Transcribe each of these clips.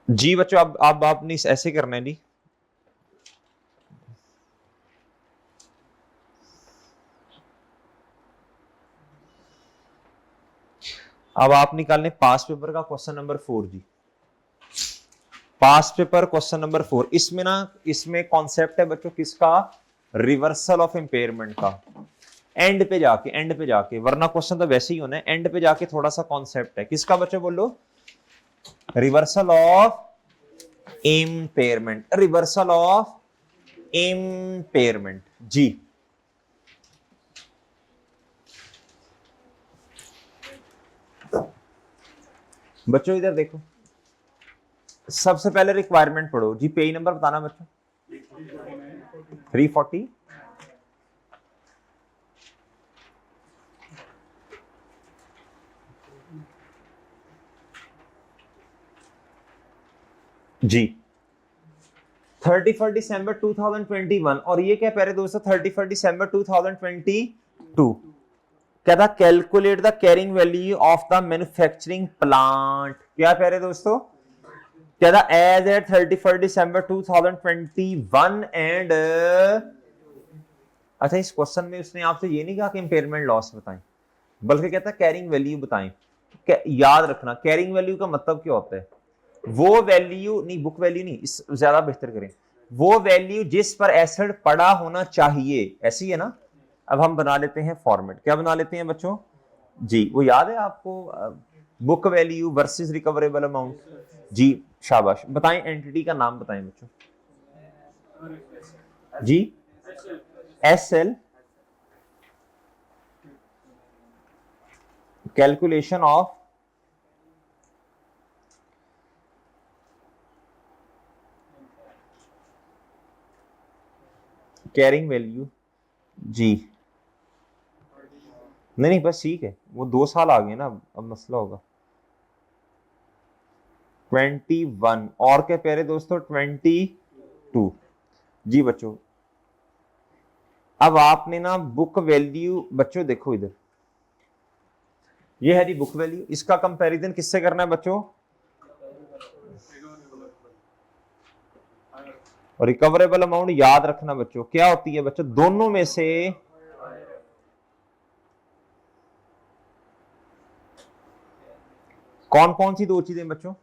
जी बच्चों, अब आपने ऐसे करना है जी। अब आप निकालने पास पेपर का क्वेश्चन नंबर 4 जी। पास पेपर क्वेश्चन नंबर 4। इसमें ना, इसमें कॉन्सेप्ट है बच्चों किसका? रिवर्सल ऑफ इंपेयरमेंट का। एंड पे जाके वरना क्वेश्चन तो वैसे ही होना है, एंड पे जाके थोड़ा सा कॉन्सेप्ट है किसका बच्चों बोलो? Reversal of impairment. Reversal of impairment जी। बच्चों इधर देखो, सबसे पहले रिक्वायरमेंट पढ़ो जी। पेज नंबर बताना बच्चों। 340। जी 31 दिसंबर 2021। और ये क्या प्यारे दोस्तों? 31 दिसंबर 2022। क्या था? Calculate the carrying value of the manufacturing plant. क्या प्यारे दोस्तों? क्या था? एज एट 31 दिसंबर 2021 एंड अच्छा, इस क्वेश्चन में उसने आपसे ये नहीं कहा कि इंपेयरमेंट लॉस बताएं, बल्कि कहता है कैरिंग वैल्यू बताएं। याद रखना कैरिंग वैल्यू का मतलब क्या होता है? वो वैल्यू नहीं, बुक वैल्यू नहीं, इस ज्यादा बेहतर करें, वो वैल्यू जिस पर एसेट पड़ा होना चाहिए। ऐसी है ना? अब हम बना लेते हैं फॉर्मेट। क्या बना लेते हैं बच्चों जी? वो याद है आपको? Book value versus recoverable amount जी। शाबाश, बताएं एंटिटी का नाम बताएं बच्चों जी। S L calculation of carrying value जी। नहीं नहीं, बस ठीक है, वो 2 साल आ गए ना, अब मसला होगा। 21 और क्या प्यारे दोस्तों? 22 जी बच्चों। अब आपने ना बुक वैल्यू, बच्चों देखो इधर, ये है जी बुक वैल्यू। इसका कंपैरिजन किससे करना है बच्चों? और रिकवरेबल अमाउंट याद रखना बच्चों क्या होती है बच्चों? दोनों में से कौन कौन सी दो चीजें बच्चों?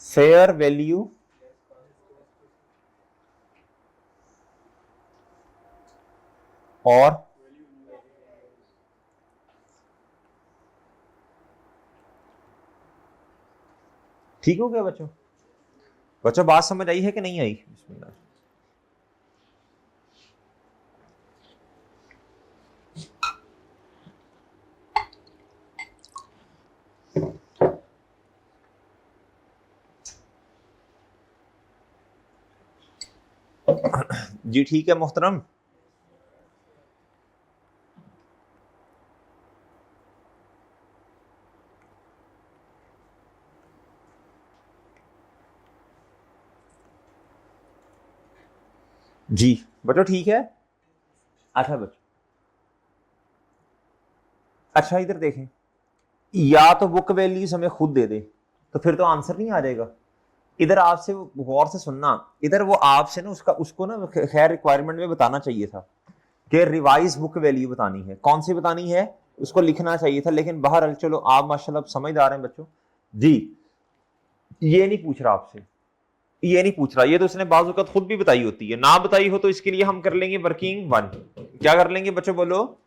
फेयर वैल्यू और ठीक हो गया बच्चों? बच्चों बात समझ आई है कि नहीं आई? बिस्मिल्लाह। जी ठीक है मोहतरम। जी बच्चों ठीक है। अच्छा बच्चों, अच्छा इधर देखें, या तो बुक वैल्यूज हमें खुद दे दे तो फिर तो आंसर नहीं आ जाएगा। इधर आपसे गौर से सुनना, इधर वो आपसे ना उसका उसको ना खैर रिक्वायरमेंट में बताना चाहिए था कि रिवाइज बुक वैल्यू बतानी है। कौन सी बतानी है उसको लिखना चाहिए था, लेकिन बहरहाल चलो आप माशाल्लाह समझदार हैं बच्चों जी। ये नहीं पूछ रहा आपसे, ये नहीं पूछ रहा, ये तो उसने बाज़ औक़ात खुद भी बताई होती है। ना बताई हो तो इसके लिए हम कर लेंगे वर्किंग वन। क्या कर लेंगे बच्चों बोलो?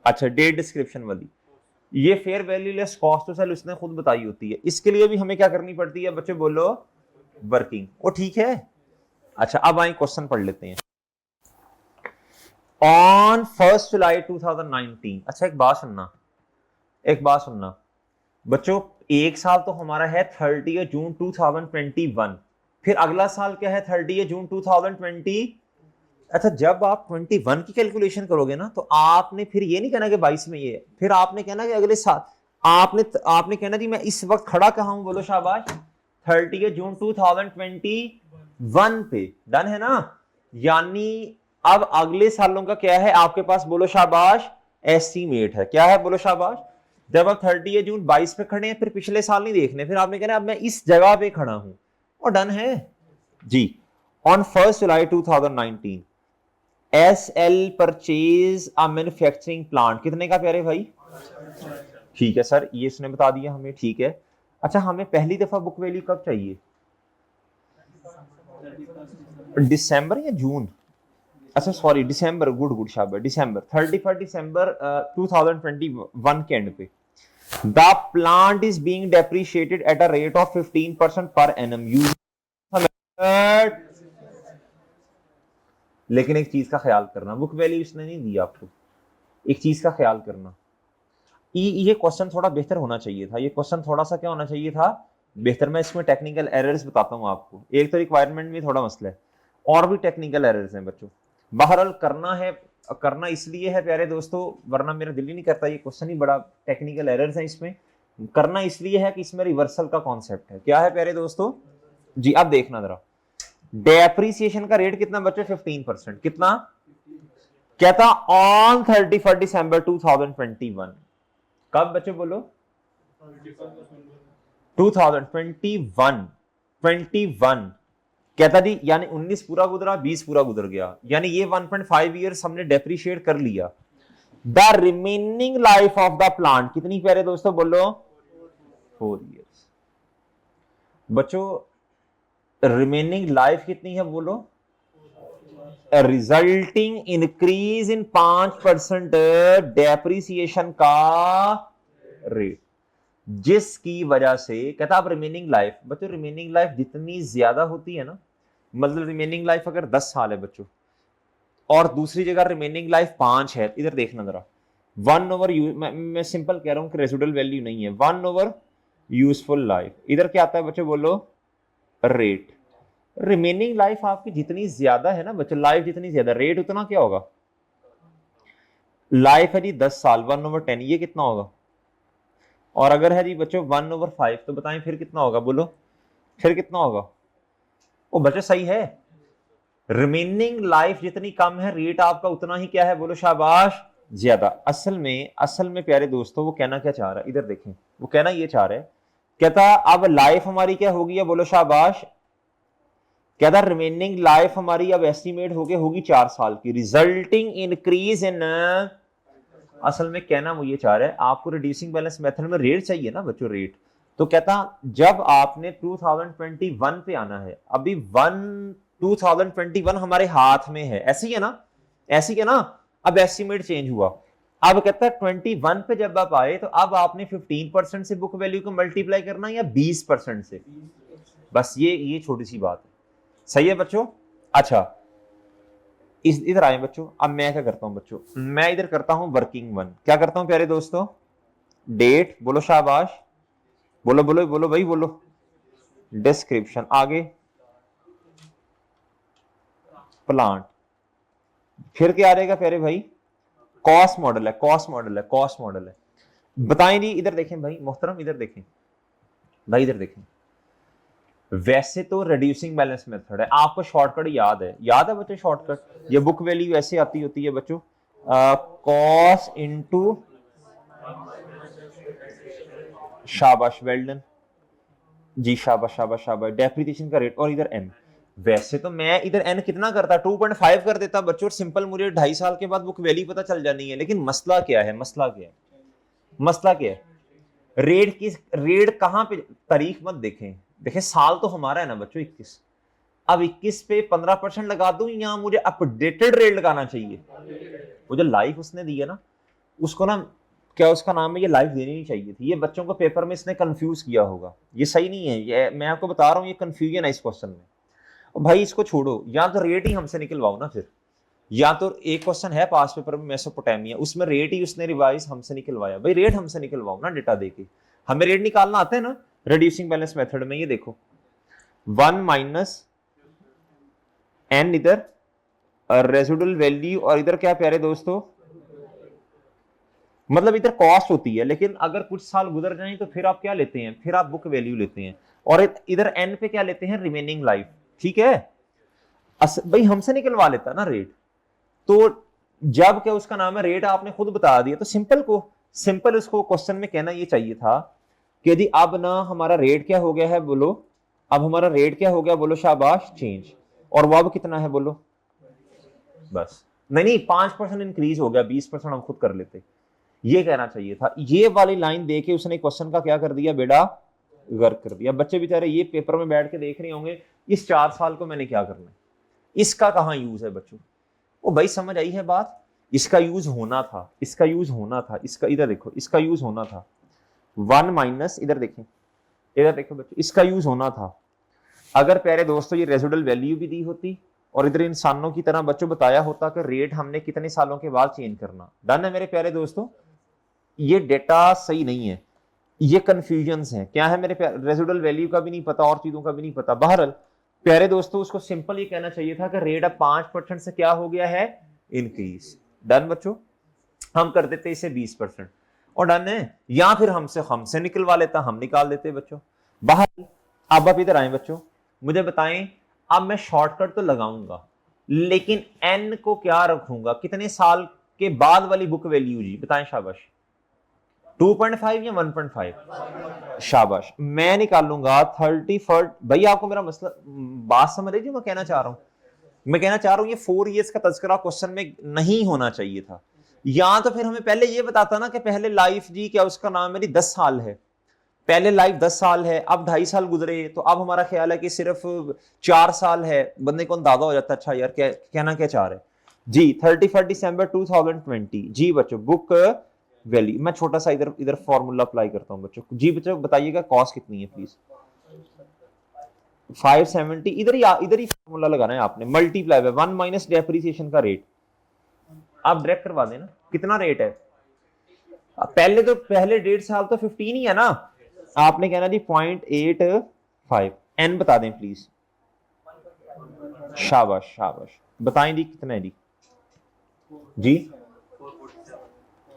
अच्छा, डेट डिस्क्रिप्शन वाली। ये fair value less cost to sell उसने खुद बताई होती है, इसके लिए भी हमें क्या करनी पड़ती है बच्चों बोलो? वर्किंग। वो ठीक है। अच्छा अब आए क्वेश्चन पढ़ लेते हैं। On 1 July 2019। अच्छा एक बात सुनना, एक बात सुनना बच्चों, एक साल तो हमारा है 30 जून 2021, फिर अगला साल क्या है? 30 जून 2020। अच्छा जब आप 21 की कैलकुलेशन करोगे ना तो आपने फिर ये नहीं कहना कि 22 में ये है, फिर आपने कहना कि अगले साल। आपने आपने कहना जी मैं इस वक्त खड़ा कहां हूं? बोलो शाबाश। 30 जून 2021 पे। डन है ना? यानी अब अगले सालों का क्या है आपके पास? बोलो शाबाश। एस्टीमेट है। क्या है? बोलो शाबाश। जब आप 30 जून 22 पे खड़े हैं, फिर पिछले साल नहीं देखने, फिर आपने कहना अब मैं इस जगह पे खड़ा हूं, और डन है जी। On 1 July 2019 SL purchase a manufacturing plant, कितने का प्यारे भाई? ठीक है सर, ये इसने बता दिया हमें, ठीक है। अच्छा, हमें पहली दफा बुक वैल्यू कब चाहिए? दिसंबर या जून? अच्छा सॉरी, दिसंबर, गुड गुड शाबाश, दिसंबर 31 दिसंबर 2021 के एंड पे। The plant is being depreciated at a rate of 15% per annum. लेकिन एक चीज का ख्याल करना, बुक वैल्यू इसने नहीं दी आपको, एक चीज का ख्याल करना, ये क्वेश्चन थोड़ा बेहतर होना चाहिए था, ये क्वेश्चन थोड़ा सा क्या होना चाहिए था, बेहतर। मैं इसमें टेक्निकल एरर्स बताता हूँ आपको, एक तो रिक्वायरमेंट में थोड़ा मसला है, और भी टेक्निकल एरर्स हैं बच्चों। बहरहाल करना है, करना इसलिए है प्यारे दोस्तों, वरना मेरा दिल ही नहीं करता, ये क्वेश्चन ही बड़ा टेक्निकल एरर्स है इसमें। करना इसलिए है कि इसमें रिवर्सल का कॉन्सेप्ट है। क्या है प्यारे दोस्तों जी? अब देखना जरा, डेप्रिसिएशन का रेट कितना बच्चों? 15%। कितना कहता? ऑन 31 दिसंबर 2021। कब बच्चों बोलो? 2021 कहता जी, यानी 19 पूरा गुजरा, 20 पूरा गुजर गया, यानी ये 1.5 ईयर्स हमने डेप्रिशिएट कर लिया। The remaining life of the plant कितनी प्यारे दोस्तों बोलो? 4 ईयर्स। बच्चों रिमेनिंग लाइफ कितनी है बोलो? रिजल्टिंग इंक्रीज इन 5% डेप्रिसिएशन का रेट, जिसकी वजह से कहता अब रिमेनिंग लाइफ, बच्चों रिमेनिंग लाइफ जितनी ज्यादा होती है ना, मतलब रिमेनिंग लाइफ अगर 10 साल है बच्चों, और दूसरी जगह रिमेनिंग लाइफ 5 है, इधर देखना जरा, 1 ओवर मैं सिंपल कह रहा हूं कि रेसिडुअल वैल्यू नहीं है, 1 ओवर यूजफुल लाइफ। इधर क्या आता है बच्चों बोलो? रेट। रिमेनिंग लाइफ आपकी जितनी ज्यादा है ना बच्चों, लाइफ जितनी ज्यादा, रेट उतना क्या होगा? लाइफ है जी 10 साल, 1 ओवर 10, ये कितना होगा? और अगर है जी बच्चों 1 ओवर 5, तो बताएं फिर कितना होगा बोलो? फिर कितना होगा? वो बच्चों सही है, रिमेनिंग लाइफ जितनी कम है, रेट आपका उतना ही क्या है बोलो? शाबाश, ज्यादा। असल में प्यारे दोस्तों वो कहना क्या चाह रहा है, इधर देखें, वो कहना ये चाह रहा है, कहता अब लाइफ हमारी क्या होगी? बोलो शाबाश। कहता रिमेनिंग लाइफ हमारी अब एस्टिमेट होगी 4 साल की, रिजल्टिंग इंक्रीज इन, असल में कहना वो ये चाह रहा है, आपको रिड्यूसिंग बैलेंस मेथड में रेट चाहिए ना बच्चों, रेट। तो कहता जब आपने 2021 पे आना है, अभी 2021 हमारे हाथ में है, ऐसी है ना, ऐसी है ना, अब एस्टिमेट चेंज हुआ। अब कहता है 21 पे जब आप आए, तो अब आपने 15% से बुक वैल्यू को मल्टीप्लाई करना है या 20% से? बस ये छोटी सी बात है, सही है बच्चों? अच्छा, इधर आए बच्चों, अब मैं क्या करता हूं बच्चों, मैं इधर करता हूं वर्किंग वन। क्या करता हूं प्यारे दोस्तों? डेट, बोलो शाबाश, बोलो बोलो बोलो भाई बोलो, डिस्क्रिप्शन, आगे प्लांट, फिर क्या आ रहेगा प्यारे भाई? कॉस्ट मॉडल है, कॉस्ट मॉडल है, कॉस्ट मॉडल है। बताएं जी, इधर देखें भाई मोहतरम, इधर देखें भाई, इधर देखें। वैसे तो रिड्यूसिंग बैलेंस मेथड है, आपको शॉर्टकट याद है बच्चों? शॉर्टकट, ये बुक वैल्यू ऐसे आती होती है बच्चों, कॉस्ट इनटू, शाबाश, वेल डन जी, शाबाश शाबाश शाबाश, डेप्रिसिएशन का रेट, और इधर एन। वैसे तो मैं इधर एन कितना करता? 2.5 कर देता बच्चों, सिंपल, मुझे 2.5 साल के बाद बुक वैल्यू पता चल जानी है। लेकिन मसला क्या है? मसला क्या है? रेट की, रेट कहां पे? तारीख मत देखें, साल तो हमारा है ना बच्चों 21, अब 21 पे 15% लगा दूं, या मुझे अपडेटेड रेट लगाना चाहिए? वो जो लाइफ उसने दी है ना, उसको ना, क्या उसका नाम है, ये लाइफ देनी नहीं चाहिए थी। ये बच्चों को पेपर में इसने कंफ्यूज किया होगा, ये सही नहीं है, ये मैं आपको बता रहा हूँ, ये कंफ्यूजन है इस क्वेश्चन में। भाई इसको छोड़ो, या तो रेट ही हमसे निकलवाओ ना फिर, या तो एक क्वेश्चन है पास पेपर में मेसोपोटामिया, उसमें रेट ही उसने रिवाइज हमसे निकलवाया, भाई रेट हमसे निकलवाओ ना डेटा देके, हमें रेट निकालना आता है ना रिड्यूसिंग बैलेंस मेथड में। ये देखो 1 माइनस एन, इधर रेसिडुअल वैल्यू, और इधर क्या प्यारे दोस्तों, मतलब इधर कॉस्ट होती है, लेकिन अगर कुछ साल गुजर जाए तो फिर आप क्या लेते हैं? फिर आप बुक वैल्यू लेते हैं, और इधर एन पे क्या लेते हैं? रिमेनिंग लाइफ, ठीक है? भाई हमसे निकलवा लेता ना रेट, तो जब क्या उसका नाम है रेट आपने खुद बता दिया, तो सिंपल उसको क्वेश्चन में कहना ये चाहिए था कि यदि अब ना हमारा रेट क्या हो गया है बोलो, अब हमारा रेट क्या हो गया बोलो, शाबाश, चेंज, और वो अब कितना है बोलो, बस नहीं 5% इंक्रीज हो गया, 20% हम खुद कर लेते, ये कहना चाहिए था। ये वाली लाइन देके उसने क्वेश्चन का क्या कर दिया बेटा, गर्क कर दिया। बच्चे बेचारे ये पेपर में बैठ के देख रहे होंगे इस 4 साल को मैंने क्या करना है, इसका कहां यूज है बच्चों। ओ भाई समझ आई है बात, इसका यूज होना था, इसका यूज होना था, इसका इधर देखो, इसका यूज होना था 1 माइनस, इधर देखें, इधर देखो बच्चों, इसका यूज होना था। अगर प्यारे दोस्तों ये रेजिडुअल वैल्यू भी दी होती और इधर इंसानों की तरह बच्चों बताया होता कि रेट हमने कितने सालों के बाद चेंज करना। डन है मेरे प्यारे दोस्तों, ये डेटा सही नहीं है, ये कंफ्यूजन्स हैं। क्या है मेरे प्यारे, रेजिडुअल वैल्यू का भी नहीं पता और चीजों का भी नहीं पता। बहरहाल प्यारे दोस्तों उसको सिंपल ये कहना चाहिए था कि रेट अब 5% से क्या हो गया है, इंक्रीज। डन बच्चों, हम कर देते इसे 20% और डन है, या फिर हमसे निकलवा लेता, हम निकाल देते बच्चों। बाहर अब आप इधर आए बच्चों, मुझे बताएं, अब मैं शॉर्टकट तो लगाऊंगा लेकिन एन को क्या रखूंगा, कितने साल के बाद वाली बुक वैल्यू जी बताएं, शाबाश, 2.5 या 1.5, शाबाश, मैं निकालूंगा 31। भाई आपको मेरा मसला बात समझ रही जो मैं कहना चाह रहा हूं, मैं कहना चाह रहा हूं ये 4 इयर्स का तज़किरा क्वेश्चन में नहीं होना चाहिए था। या तो फिर हमें पहले ये बताता ना कि पहले लाइफ जी क्या उसका नाम मेरी 10 साल है, पहले लाइफ 10 साल है, अब 2.5 साल गुजरे, तो अब हमारा ख्याल है कि सिर्फ 4 साल है, बंदे को अंदाजा हो जाता है अच्छा यार क्या कहना क्या चाह रहे जी। 31 दिसंबर 2020 जी बच्चों, बुक वैल्यू, मैं छोटा सा इधर इधर फॉर्मूला अप्लाई करता हूं बच्चों जी। बच्चों बताइएगा कॉस्ट कितनी है प्लीज, 570, इधर ही फॉर्मूला लगाना है आपने, मल्टीप्लाई बाय 1 माइनस डेप्रिसिएशन का रेट, आप डायरेक्ट करवा देना कितना रेट है। पहले 1.5 साल तो 15 ही है ना, आपने कहना जी 0.85, एन बता दें प्लीज, शाबाश शाबाश, बताएं जी कितना है जी।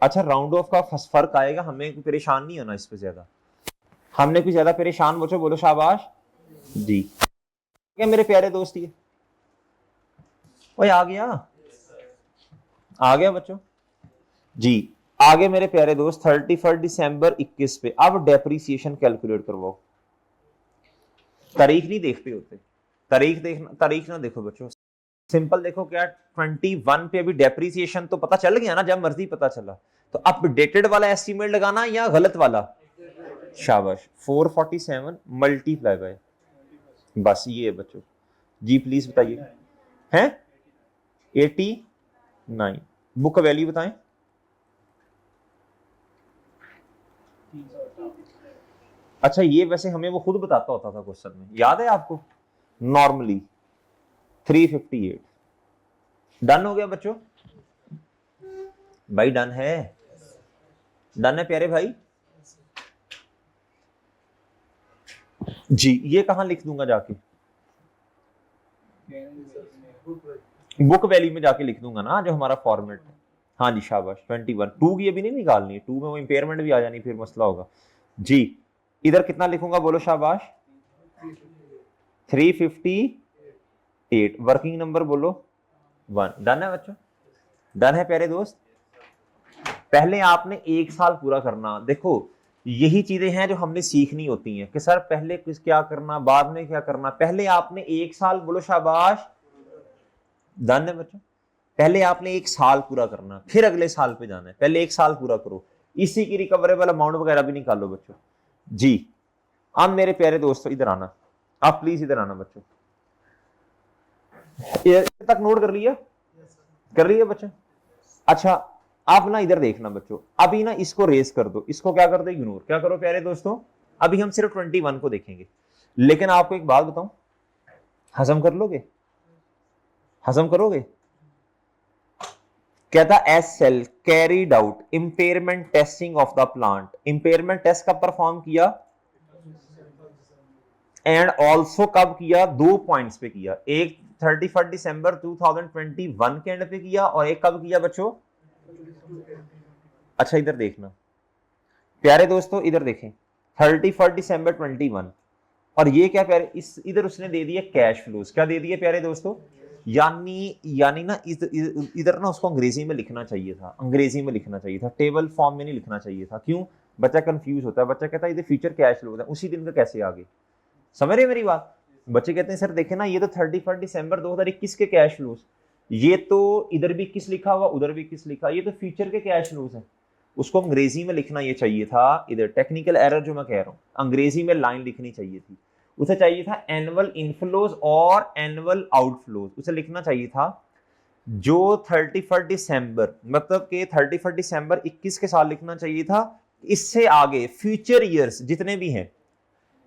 अच्छा राउंड ऑफ का फर्क आएगा, हमें परेशान नहीं होना इस पे ज्यादा, हमने कुछ ज्यादा परेशान बच्चों बोलो शाबाश जी। क्या मेरे प्यारे दोस्त, ये ओए आ गया बच्चों जी। आगे मेरे प्यारे दोस्त 31 दिसंबर 21 पे अब डेप्रिसिएशन कैलकुलेट करवाओ। तारीख नहीं देखते होते, तारीख ना देखो बच्चों, सिंपल देखो क्या 21 पे अभी डेप्रिसिएशन तो पता चल गया ना, जब मर्जी पता चला, तो अपडेटेड वाला एस्टीमेट लगाना या गलत वाला, शाबाश 447 मल्टीप्लाई बाय, बस ये है बच्चों जी। प्लीज बताइए हैं 89, बुक का वैल्यू बताएं, अच्छा ये वैसे हमें वो खुद बताता होता था क्वेश्चन में, याद है आपको, नॉर्मली 358। डन हो गया बच्चों, भाई डन है, डन है प्यारे भाई जी। ये कहां लिख दूंगा जाके, बुक वैल्यू में जाके लिख दूंगा ना जो हमारा फॉर्मेट। हाँ जी शाबाश 21, 2 की अभी नहीं निकालनी है, 2 में वो इंपेयरमेंट भी आ जानी फिर मसला होगा जी। इधर कितना लिखूंगा बोलो शाबाश, 358, वर्किंग नंबर बोलो 1। डन है बच्चों, डन है प्यारे दोस्त। पहले आपने 1 साल पूरा करना, देखो यही चीजें हैं जो हमने सीखनी होती हैं कि सर पहले कुछ क्या करना बाद में क्या करना, पहले आपने 1 साल बोलो शाबाश, डन है बच्चों, पहले आपने 1 साल पूरा करना फिर अगले साल पे जाना है, पहले 1 साल पूरा करो, इसी की रिकवरेबल अमाउंट वगैरह भी निकालो बच्चों जी। अब मेरे प्यारे दोस्तों इधर आना, आप प्लीज इधर आना बच्चों, ये तक नोट कर लिया, कर लिया बच्चों। अच्छा आप ना इधर देखना बच्चों, अभी ना इसको रेस कर दो, इसको क्या कर दो इग्नोर, क्या करो प्यारे दोस्तों, अभी हम सिर्फ 21 को देखेंगे। लेकिन आपको एक बात बताऊं, हजम कर लोगे, हजम करोगे, कहता SL carried out impairment testing of the plant, impairment test कब परफॉर्म किया एंड ऑल्सो कब किया, 2 पॉइंट्स पे किया, एक 31 दिसंबर 2021 के एंड पे किया और एक कब किया बच्चों। अच्छा इधर देखना प्यारे दोस्तों, इधर देखें 31 दिसंबर 21 और ये क्या प्यारे, इस इधर उसने दे दिया कैश फ्लोज, क्या दे दिए प्यारे दोस्तों, यानी ना इधर ना उसको अंग्रेजी में लिखना चाहिए था, अंग्रेजी में लिखना चाहिए था, टेबल फॉर्म में नहीं लिखना चाहिए था। क्यों? बच्चा कंफ्यूज होता है, बच्चा कहता है ये फ्यूचर कैश फ्लो है, उसी दिन का कैसे आ गए? समझ रहे मेरी बात? बच्चे कहते हैं सर देखे ना, ये तो 31 दिसंबर 2021 के कैश फ्लोज, ये तो इधर भी 21 लिखा हुआ, उधर भी 21 लिखा, ये तो फ्यूचर के कैश फ्लोज है। उसको अंग्रेजी में लिखना ये चाहिए था। इधर टेक्निकल एरर जो मैं कह रहा हूँ, अंग्रेजी में लाइन लिखनी चाहिए थी। उसे चाहिए था एनुअल इनफ्लोज और एनुअल आउटफ्लोज, उसे लिखना चाहिए था जो 31 दिसंबर, मतलब कि 31 दिसंबर 21 के साल लिखना चाहिए था। इससे आगे फ्यूचर ईयर्स जितने भी हैं,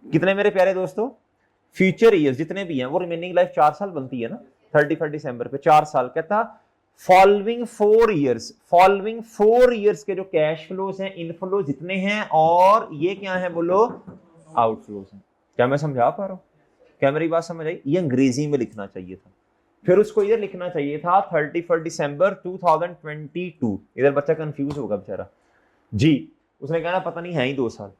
कितने मेरे प्यारे दोस्तों, फ्यूचर ईयर्स जितने भी हैं, वो रिमेनिंग लाइफ 4 साल बनती है ना 31 दिसंबर पे, 4 साल। कहता फॉलोइंग 4 ईयर्स के जो कैश फ्लोज हैं, इनफ्लो जितने हैं, और ये क्या है बोलो, आउटफ्लोज हैं। क्या मैं समझा पा रहा हूं? क्या मेरी बात समझ आई? ये अंग्रेजी में लिखना चाहिए था। फिर उसको इधर लिखना चाहिए था 31 दिसंबर 2022। इधर बच्चा कंफ्यूज होगा बेचारा जी, उसने कहना पता नहीं है ही 2 साल,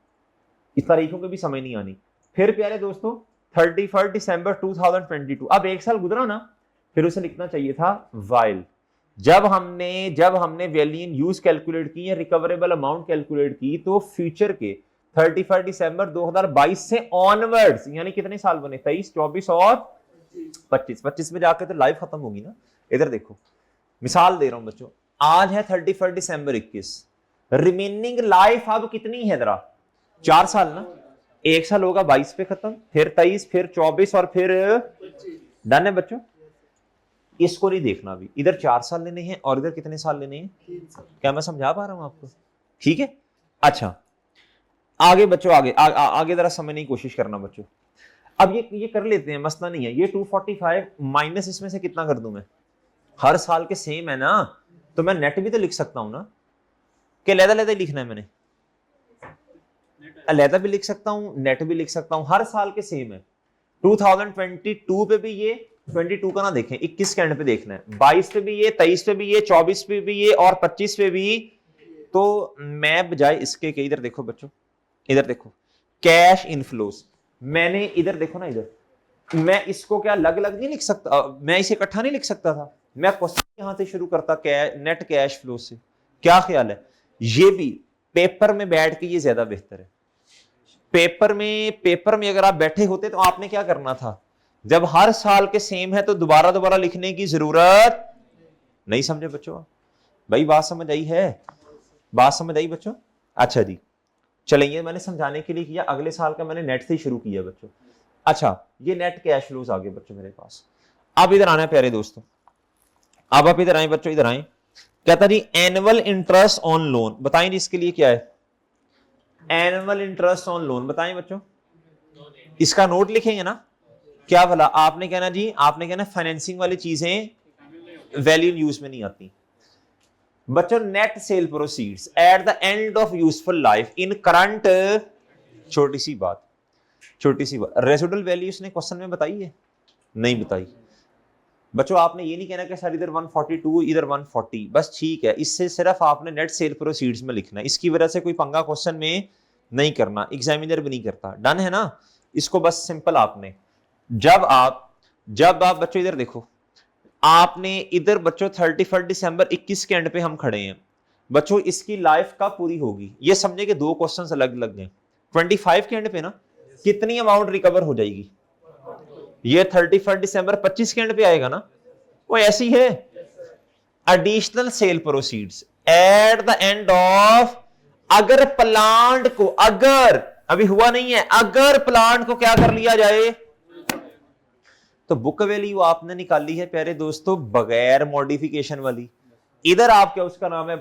इस तारीखों के भी समझ नहीं आनी। फिर प्यारे दोस्तों 31 दिसंबर 2022, अब 1 साल गुजरा ना, फिर उसे लिखना चाहिए था वाइल। जब हमने वैल्यू इन यूज कैलकुलेट की या रिकवरेबल अमाउंट कैलकुलेट की, तो फ्यूचर के 31 दिसंबर 2022 से ऑनवर्ड्स, यानी कितने साल बने, 23, 24 और 25 में जाके तो लाइफ खत्म होगी ना। इधर देखो, मिसाल दे रहा हूं बच्चों, आज है 31 दिसंबर 21, रिमेनिंग लाइफ अब कितनी है जरा, 4 साल ना। 1 साल होगा 22 पे खत्म, फिर 23, फिर 24 और फिर डन है बच्चों। इसको नहीं देखना अभी, इधर 4 साल लेने हैं और इधर कितने साल लेने हैं। क्या मैं समझा पा रहा हूं आपको? ठीक है। अच्छा आगे बच्चों, आगे जरा समझने की कोशिश करना बच्चों। अब ये कर लेते हैं, मसला नहीं है। ये 245 माइनस इसमें से कितना कर दूं मैं, हर साल के सेम है ना, तो मैं नेट भी तो लिख सकता हूं ना, कि अलग-अलग लिखना है मैंने, अलग भी लिख सकता हूं, नेट भी लिख सकता हूं, हर साल के सेम है। 2022 पे भी ये, 22 का ना देखें, 21 के एंड पे देखना है, 22 पे भी ये, 23 पे भी ये, 24 पे भी ये और 25 पे भी। तो मैं बजाय इसके के, इधर देखो बच्चों, इधर देखो कैश इनफ्लोज, मैंने इधर देखो ना, इधर मैं इसको क्या अलग अलग नहीं लिख सकता, मैं इसे इकट्ठा नहीं लिख सकता था। मैं क्वेश्चन यहां से शुरू करता नेट कैश फ्लो से। क्या ख्याल है? ये भी पेपर में बैठ के ये ज्यादा बेहतर है। पेपर में अगर आप बैठे होते तो आपने क्या करना था, जब हर साल के सेम है तो दोबारा लिखने की जरूरत नहीं। समझे बच्चों? भाई बात समझ आई है? बात समझ आई बच्चों? अच्छा जी, चलिए मैंने समझाने के लिए किया, अगले साल का मैंने नेट से ही शुरू किया बच्चों। अच्छा ये नेट कैश फ्लोज आ गए बच्चों मेरे पास। अब इधर आना है प्यारे दोस्तों, अब आप इधर आए बच्चों, इधर आए। कहता जी एनुअल इंटरेस्ट ऑन लोन, बताएं जी इसके लिए क्या है। एनुअल इंटरेस्ट ऑन लोन बताएं बच्चों, इसका नोट लिखेंगे ना। क्या भला आपने कहना जी, आपने कहना फाइनेंसिंग वाली चीजें वैल्यू यूज में नहीं आती बच्चों। Net cell proceeds at the end of useful life in current, छोटी सी बात, रेसिडुअल वैल्यू इसने क्वेश्चन में बताई है? नहीं बताई बच्चों। आपने ये नहीं कहना कि सर इधर 142 इधर 140, बस ठीक है, इससे सिर्फ आपने नेट सेल प्रोसीड्स में लिखना है। इसकी वजह से कोई पंगा क्वेश्चन में नहीं करना, एग्जामिनर भी नहीं करता। डन है ना? इसको बस सिंपल आपने, जब आप बच्चों इधर देखो, आपने इधर बच्चों 31 दिसंबर 21 के एंड पे हम खड़े हैं बच्चों, इसकी लाइफ कब पूरी होगी ये समझे कि 2 क्वेश्चंस अलग अलग हैं। 25 के एंड पे ना कितनी अमाउंट रिकवर हो जाएगी, ये 31 दिसंबर 25 के एंड पे आएगा ना, वो ऐसी है। Additional sale proceeds at the end of, अगर प्लांट को, अगर अभी हुआ नहीं है, अगर प्लांट को क्या कर लिया जाए, तो बुक वैल्यू आपने निकाली है प्यारे दोस्तों बगैर मॉडिफिकेशन वाली। इधर आप क्या, उसका नाम है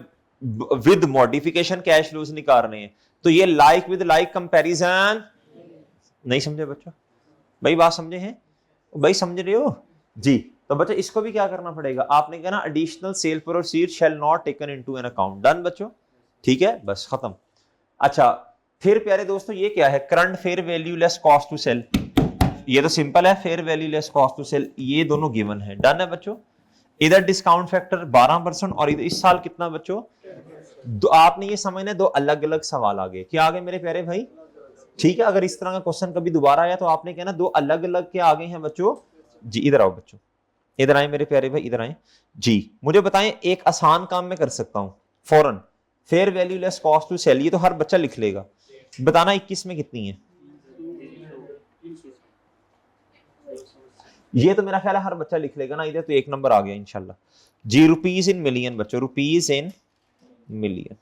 विद मॉडिफिकेशन कैश फ्लोज निकाल रहे हैं। तो ये लाइक विद लाइक कंपैरिजन नहीं समझे बच्चों? भाई बात समझे हैं? भाई समझ रहे हो जी? तो बच्चों इसको भी क्या करना पड़ेगा, आपने कहना additional cell proceed shall not taken into an account. Done बच्चों? ठीक है, बस खत्म। अच्छा फिर प्यारे दोस्तों ये क्या है, current fair value less cost to sell, ये तो सिंपल है, fair value less cost to sell, ये दोनों गिवन है। डन है बच्चों? इधर डिस्काउंट फैक्टर 12% और इधर इस साल कितना बच्चों, आपने ये समझना, 2 अलग अलग सवाल आ गए। क्या आ गए मेरे प्यारे भाई? ठीक है, अगर इस तरह का क्वेश्चन कभी दोबारा आया तो आपने कहना 2 अलग अलग क्या आ गए हैं बच्चों जी। इधर आओ बच्चों, इधर आए मेरे प्यारे भाई, इधर आए जी। मुझे बताएं, एक आसान काम मैं कर सकता हूं फौरन, fair value less cost to sell, ये तो हर बच्चा लिख लेगा। बताना 21 में कितनी है? ये तो मेरा ख्याल है हर बच्चा लिख लेगा ना, इधर तो एक नंबर आ गया इंशाल्लाह जी। रुपीज इन मिलियन बच्चों, रुपीज इन मिलियन।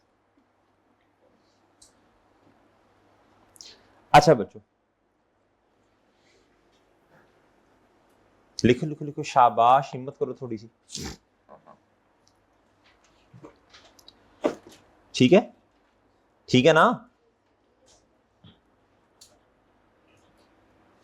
अच्छा बच्चों, लिखो लिखो लिखो, शाबाश, हिम्मत करो थोड़ी सी। ठीक है, ठीक है ना?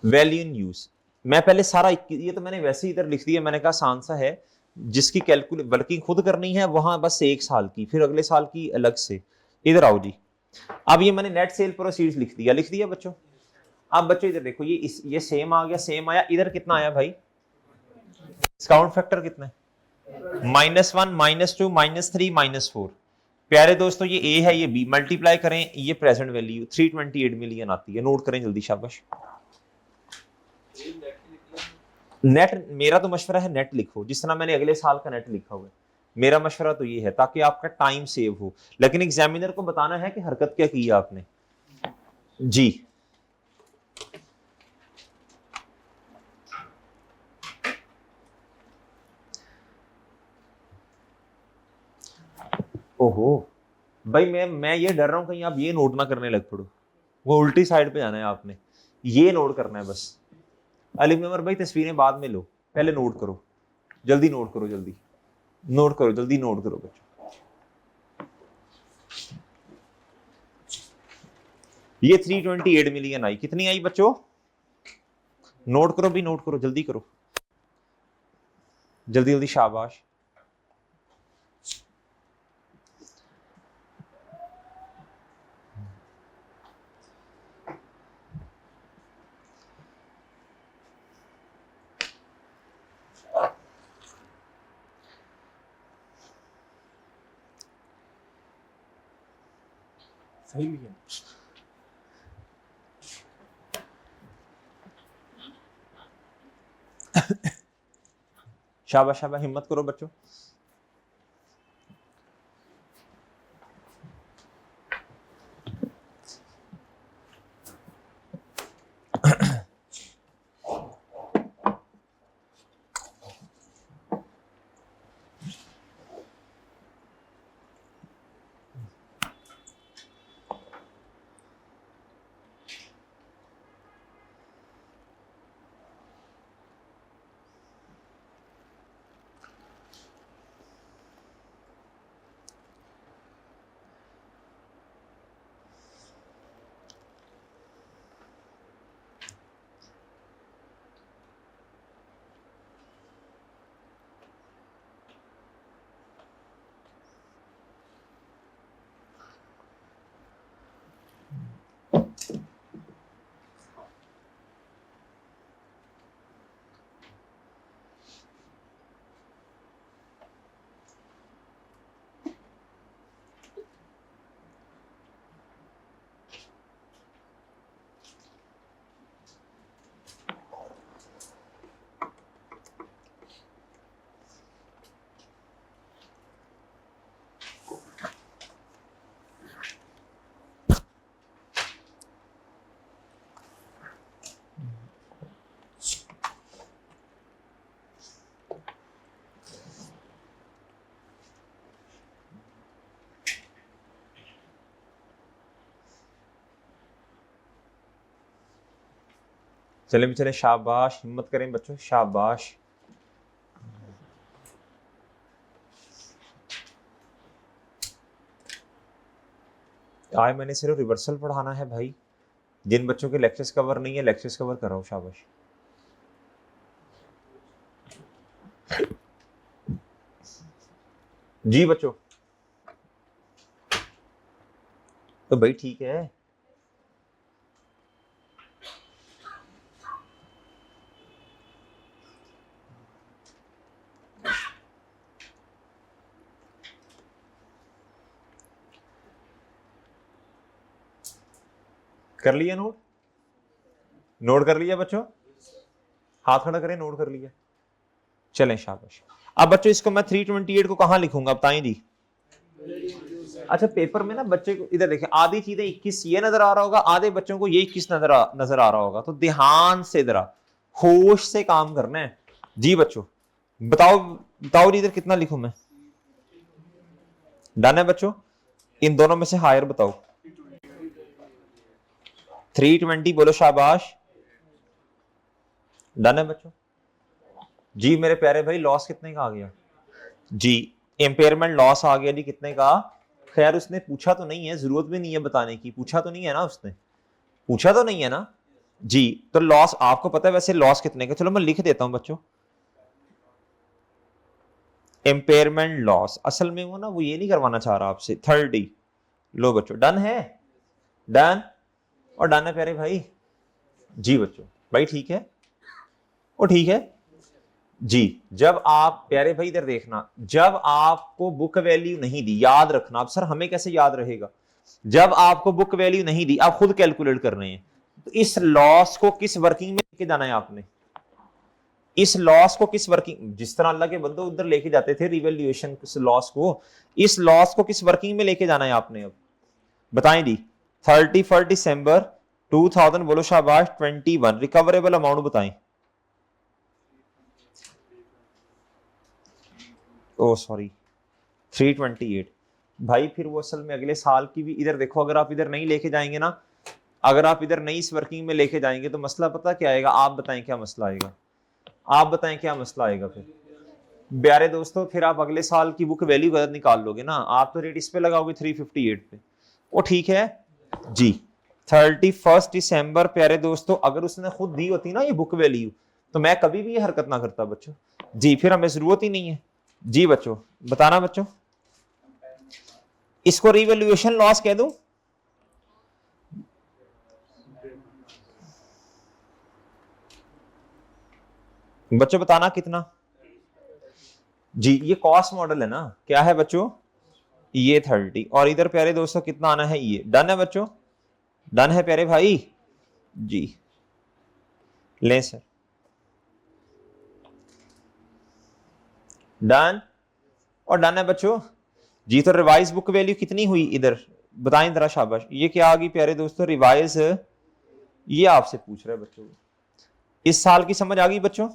वैल्यू इन यूज, मैं पहले सारा, ये तो मैंने वैसे ही इधर लिख दिया, मैंने कहा आसान सा है। जिसकी कैलकुलेट वर्किंग खुद करनी है वहां बस 1 साल की, फिर अगले साल की अलग से। इधर आओ जी। अब ये मैंने नेट सेल प्रोसीड्स लिख दिया, लिख दिया बच्चों। अब बच्चों इधर देखो, ये सेम आ गया, सेम आया। इधर कितना आया भाई? डिस्काउंट फैक्टर कितना है? -1, -2, -3, -4। प्यारे दोस्तों, ये ए है, ये बी, मल्टीप्लाई करें, ये प्रेजेंट वैल्यू 328 मिलियन आती है। नोट करें जल्दी, शाबाश। नेट, मेरा तो मशवरा है नेट लिखो, जिस तरह मैंने अगले साल का नेट लिखा हुआ है। मेरा मशवरा तो ये है ताकि आपका टाइम सेव हो, लेकिन एग्जामिनर को बताना है कि हरकत क्या की है आपने जी। ओहो भाई, मैं ये डर रहा हूं कहीं आप ये नोट ना करने लग पड़ो। वो उल्टी साइड पे जाना है आपने, ये नोट करना है बस। अली उमर भाई, तस्वीरें बाद में लो, पहले नोट करो, जल्दी नोट करो, जल्दी नोट करो, जल्दी नोट करो बच्चों। ये 328 मिलियन आई, कितनी आई बच्चों? नोट करो भी, नोट करो, जल्दी करो, जल्दी जल्दी, शाबाश। सही लिया, शाबाश शाबाश, हिम्मत करो बच्चों। चले चले, शाबाश, हिम्मत करें बच्चों, शाबाश। आज मैंने सिर्फ रिवर्सल पढ़ाना है भाई, जिन बच्चों के लेक्चर्स कवर नहीं है लेक्चर्स कवर कराओ, शाबाश। जी बच्चों, तो भाई ठीक है। कर लिया नोट? नोट कर लिया बच्चों? हाथ खड़ा करें, नोट कर लिया? चलें शाबाश। अब बच्चों इसको मैं 328 को कहां लिखूंगा बताएं जी। अच्छा पेपर में ना बच्चे को इधर देखें, आधी चीजें 21 ये नजर आ रहा होगा, आधे बच्चों को ये 21 नजर आ रहा होगा, तो ध्यान से जरा होश से काम करना है जी बच्चों। बताओ बताओ जी इधर कितना लिखूं मैं। डन है बच्चों, इन दोनों में से हायर बताओ। 320 बोलो शाबाश। डन है बच्चों जी। मेरे प्यारे भाई लॉस कितने का आ गया जी, एम्पेयरमेंट लॉस आ गया जी कितने का। खैर उसने पूछा तो नहीं है, जरूरत भी नहीं है बताने की, पूछा तो नहीं है ना उसने, पूछा तो नहीं है ना जी। तो लॉस आपको पता है वैसे लॉस कितने का, चलो मैं लिख देता हूं बच्चों। एम्पेयरमेंट लॉस असल में वो ना वो ये नहीं करवाना चाह रहा आपसे 30। लो बच्चों डन है, डन और डन है प्यारे भाई जी बच्चों। भाई ठीक है वो ठीक है जी। जब आप प्यारे भाई इधर देखना, जब आपको बुक वैल्यू नहीं दी, याद रखना आप, सर हमें कैसे याद रहेगा, जब आपको बुक वैल्यू नहीं दी आप खुद कैलकुलेट कर रहे हैं, तो इस लॉस को किस वर्किंग में लेके जाना है आपने, इस लॉस को किस वर्किंग, जिस तरह अल्लाह के बंदे उधर लेके जाते थे रिवैल्यूएशन लॉस को, इस लॉस को किस वर्किंग में लेके जाना है आपने। अब बताएं जी 31 दिसंबर 2000 बोलो शाबाश 21 रिकवरेबल अमाउंट बताएं। ओ सॉरी 328 भाई, फिर वो असल में अगले साल की भी इधर देखो, अगर आप इधर नहीं लेके जाएंगे ना, अगर आप इधर नई इस वर्किंग में लेके जाएंगे तो मसला पता क्या आएगा, आप बताएं क्या मसला आएगा, आप बताएं क्या मसला आएगा फिर प्यारे दोस्तों। फिर आप अगले साल की बुक वैल्यू गलत निकाल लोगे ना, आप तो रेट इस पे लगाओगे 358 पे। वो ठीक है जी। 31 दिसंबर प्यारे दोस्तों, अगर उसने खुद दी होती ना ये बुक वैल्यू, तो मैं कभी भी ये हरकत ना करता बच्चों जी, फिर हमें जरूरत ही नहीं है जी बच्चों। बताना बच्चों, इसको रिवैल्यूएशन लॉस कह दूं, बच्चों बताना कितना जी। ये कॉस्ट मॉडल है ना, क्या है बच्चों, ये 30 और इधर प्यारे दोस्तों कितना आना है ये। डन है बच्चों, डन है प्यारे भाई जी। ले सर डन और डन है बच्चों जी। तो रिवाइज बुक वैल्यू कितनी हुई इधर बताएं जरा शाबाश। ये क्या आ गई प्यारे दोस्तों रिवाइज, ये आपसे पूछ रहे बच्चों, इस साल की समझ आ गई बच्चों।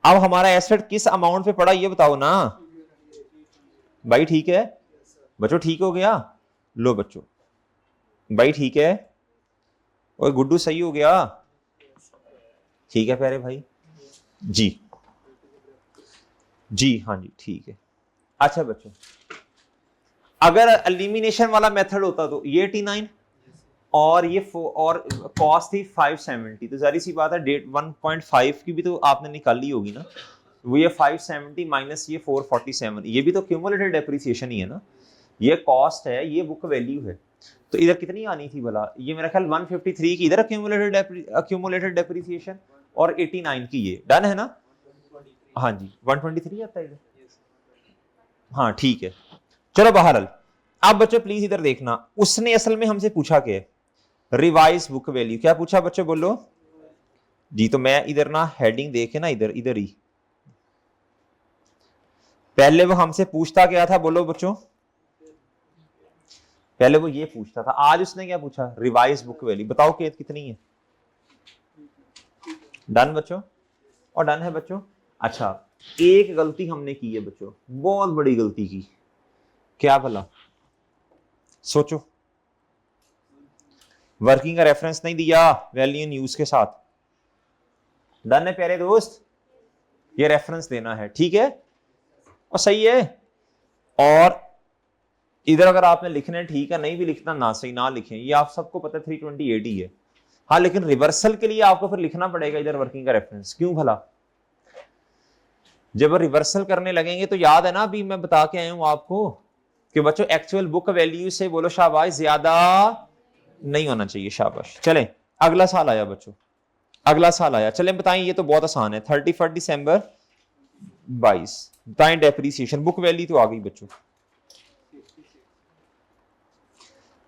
अब हमारा एसेट किस अमाउंट पे पड़ा ये बताओ ना भाई। ठीक है बच्चों, ठीक हो गया। लो बच्चों भाई ठीक है, और गुड्डू सही हो गया, ठीक है प्यारे भाई जी जी हाँ जी ठीक है। अच्छा बच्चों, अगर एलिमिनेशन वाला मेथड होता तो ये 89 और ये और कॉस्ट थी 570, तो जारी सी बात है डेट 1.5 की भी तो आपने निकाली होगी ना, वो ये 570 माइनस ये 447, ये भी तो क्यूमुलेटेड डेप्रिसिएशन ही है ना, ये कॉस्ट है ये बुक वैल्यू है। तो इधर कितनी आनी थी भला, ये मेरा ख्याल 153 की इधर अक्यूमुलेटेड डेप्रिसिएशन और 89 की ये। डन है ना हाँ जी 123 आता है इधर, हाँ ठीक है। चलो बहरहाल अब बच्चों प्लीज इधर देखना, उसने असल में हमसे पूछा क्या है, रिवाइज बुक वैल्यू। क्या पूछा बच्चों बोलो जी। तो मैं इधर ना हेडिंग देखे ना, इधर इधर ही पहले वो हमसे पूछता क्या था बोलो बच्चों, पहले वो ये पूछता था, आज उसने क्या पूछा रिवाइज बुक वैल्यू। बताओ कि कितनी है। डन बच्चों और डन है बच्चों। अच्छा एक गलती हमने की है बच्चों, बहुत बड़ी गलती की, क्या भला सोचो। वर्किंग का रेफरेंस नहीं दिया वैल्यू इन यूज के साथ। डन है प्यारे दोस्त, ये रेफरेंस देना है ठीक है और सही है। और इधर अगर आपने लिखना है ठीक है, नहीं भी लिखना ना सही ना लिखें, ये आप सबको पता है 328 ही है। हाँ लेकिन रिवर्सल के लिए आपको फिर लिखना पड़ेगा इधर वर्किंग का रेफरेंस, क्यों भला। जब रिवर्सल करने लगेंगे तो याद है ना अभी मैं बता के आया हूं आपको कि बच्चों एक्चुअल बुक वैल्यू से बोलो शाबाश ज्यादा नहीं होना चाहिए शाबाश। चलें अगला साल आया बच्चों, अगला साल आया, चलें बताएं, ये तो बहुत आसान है 31 दिसंबर 22 बताएं डेप्रीसिएशन बुक वैल्यू तो आ गई बच्चों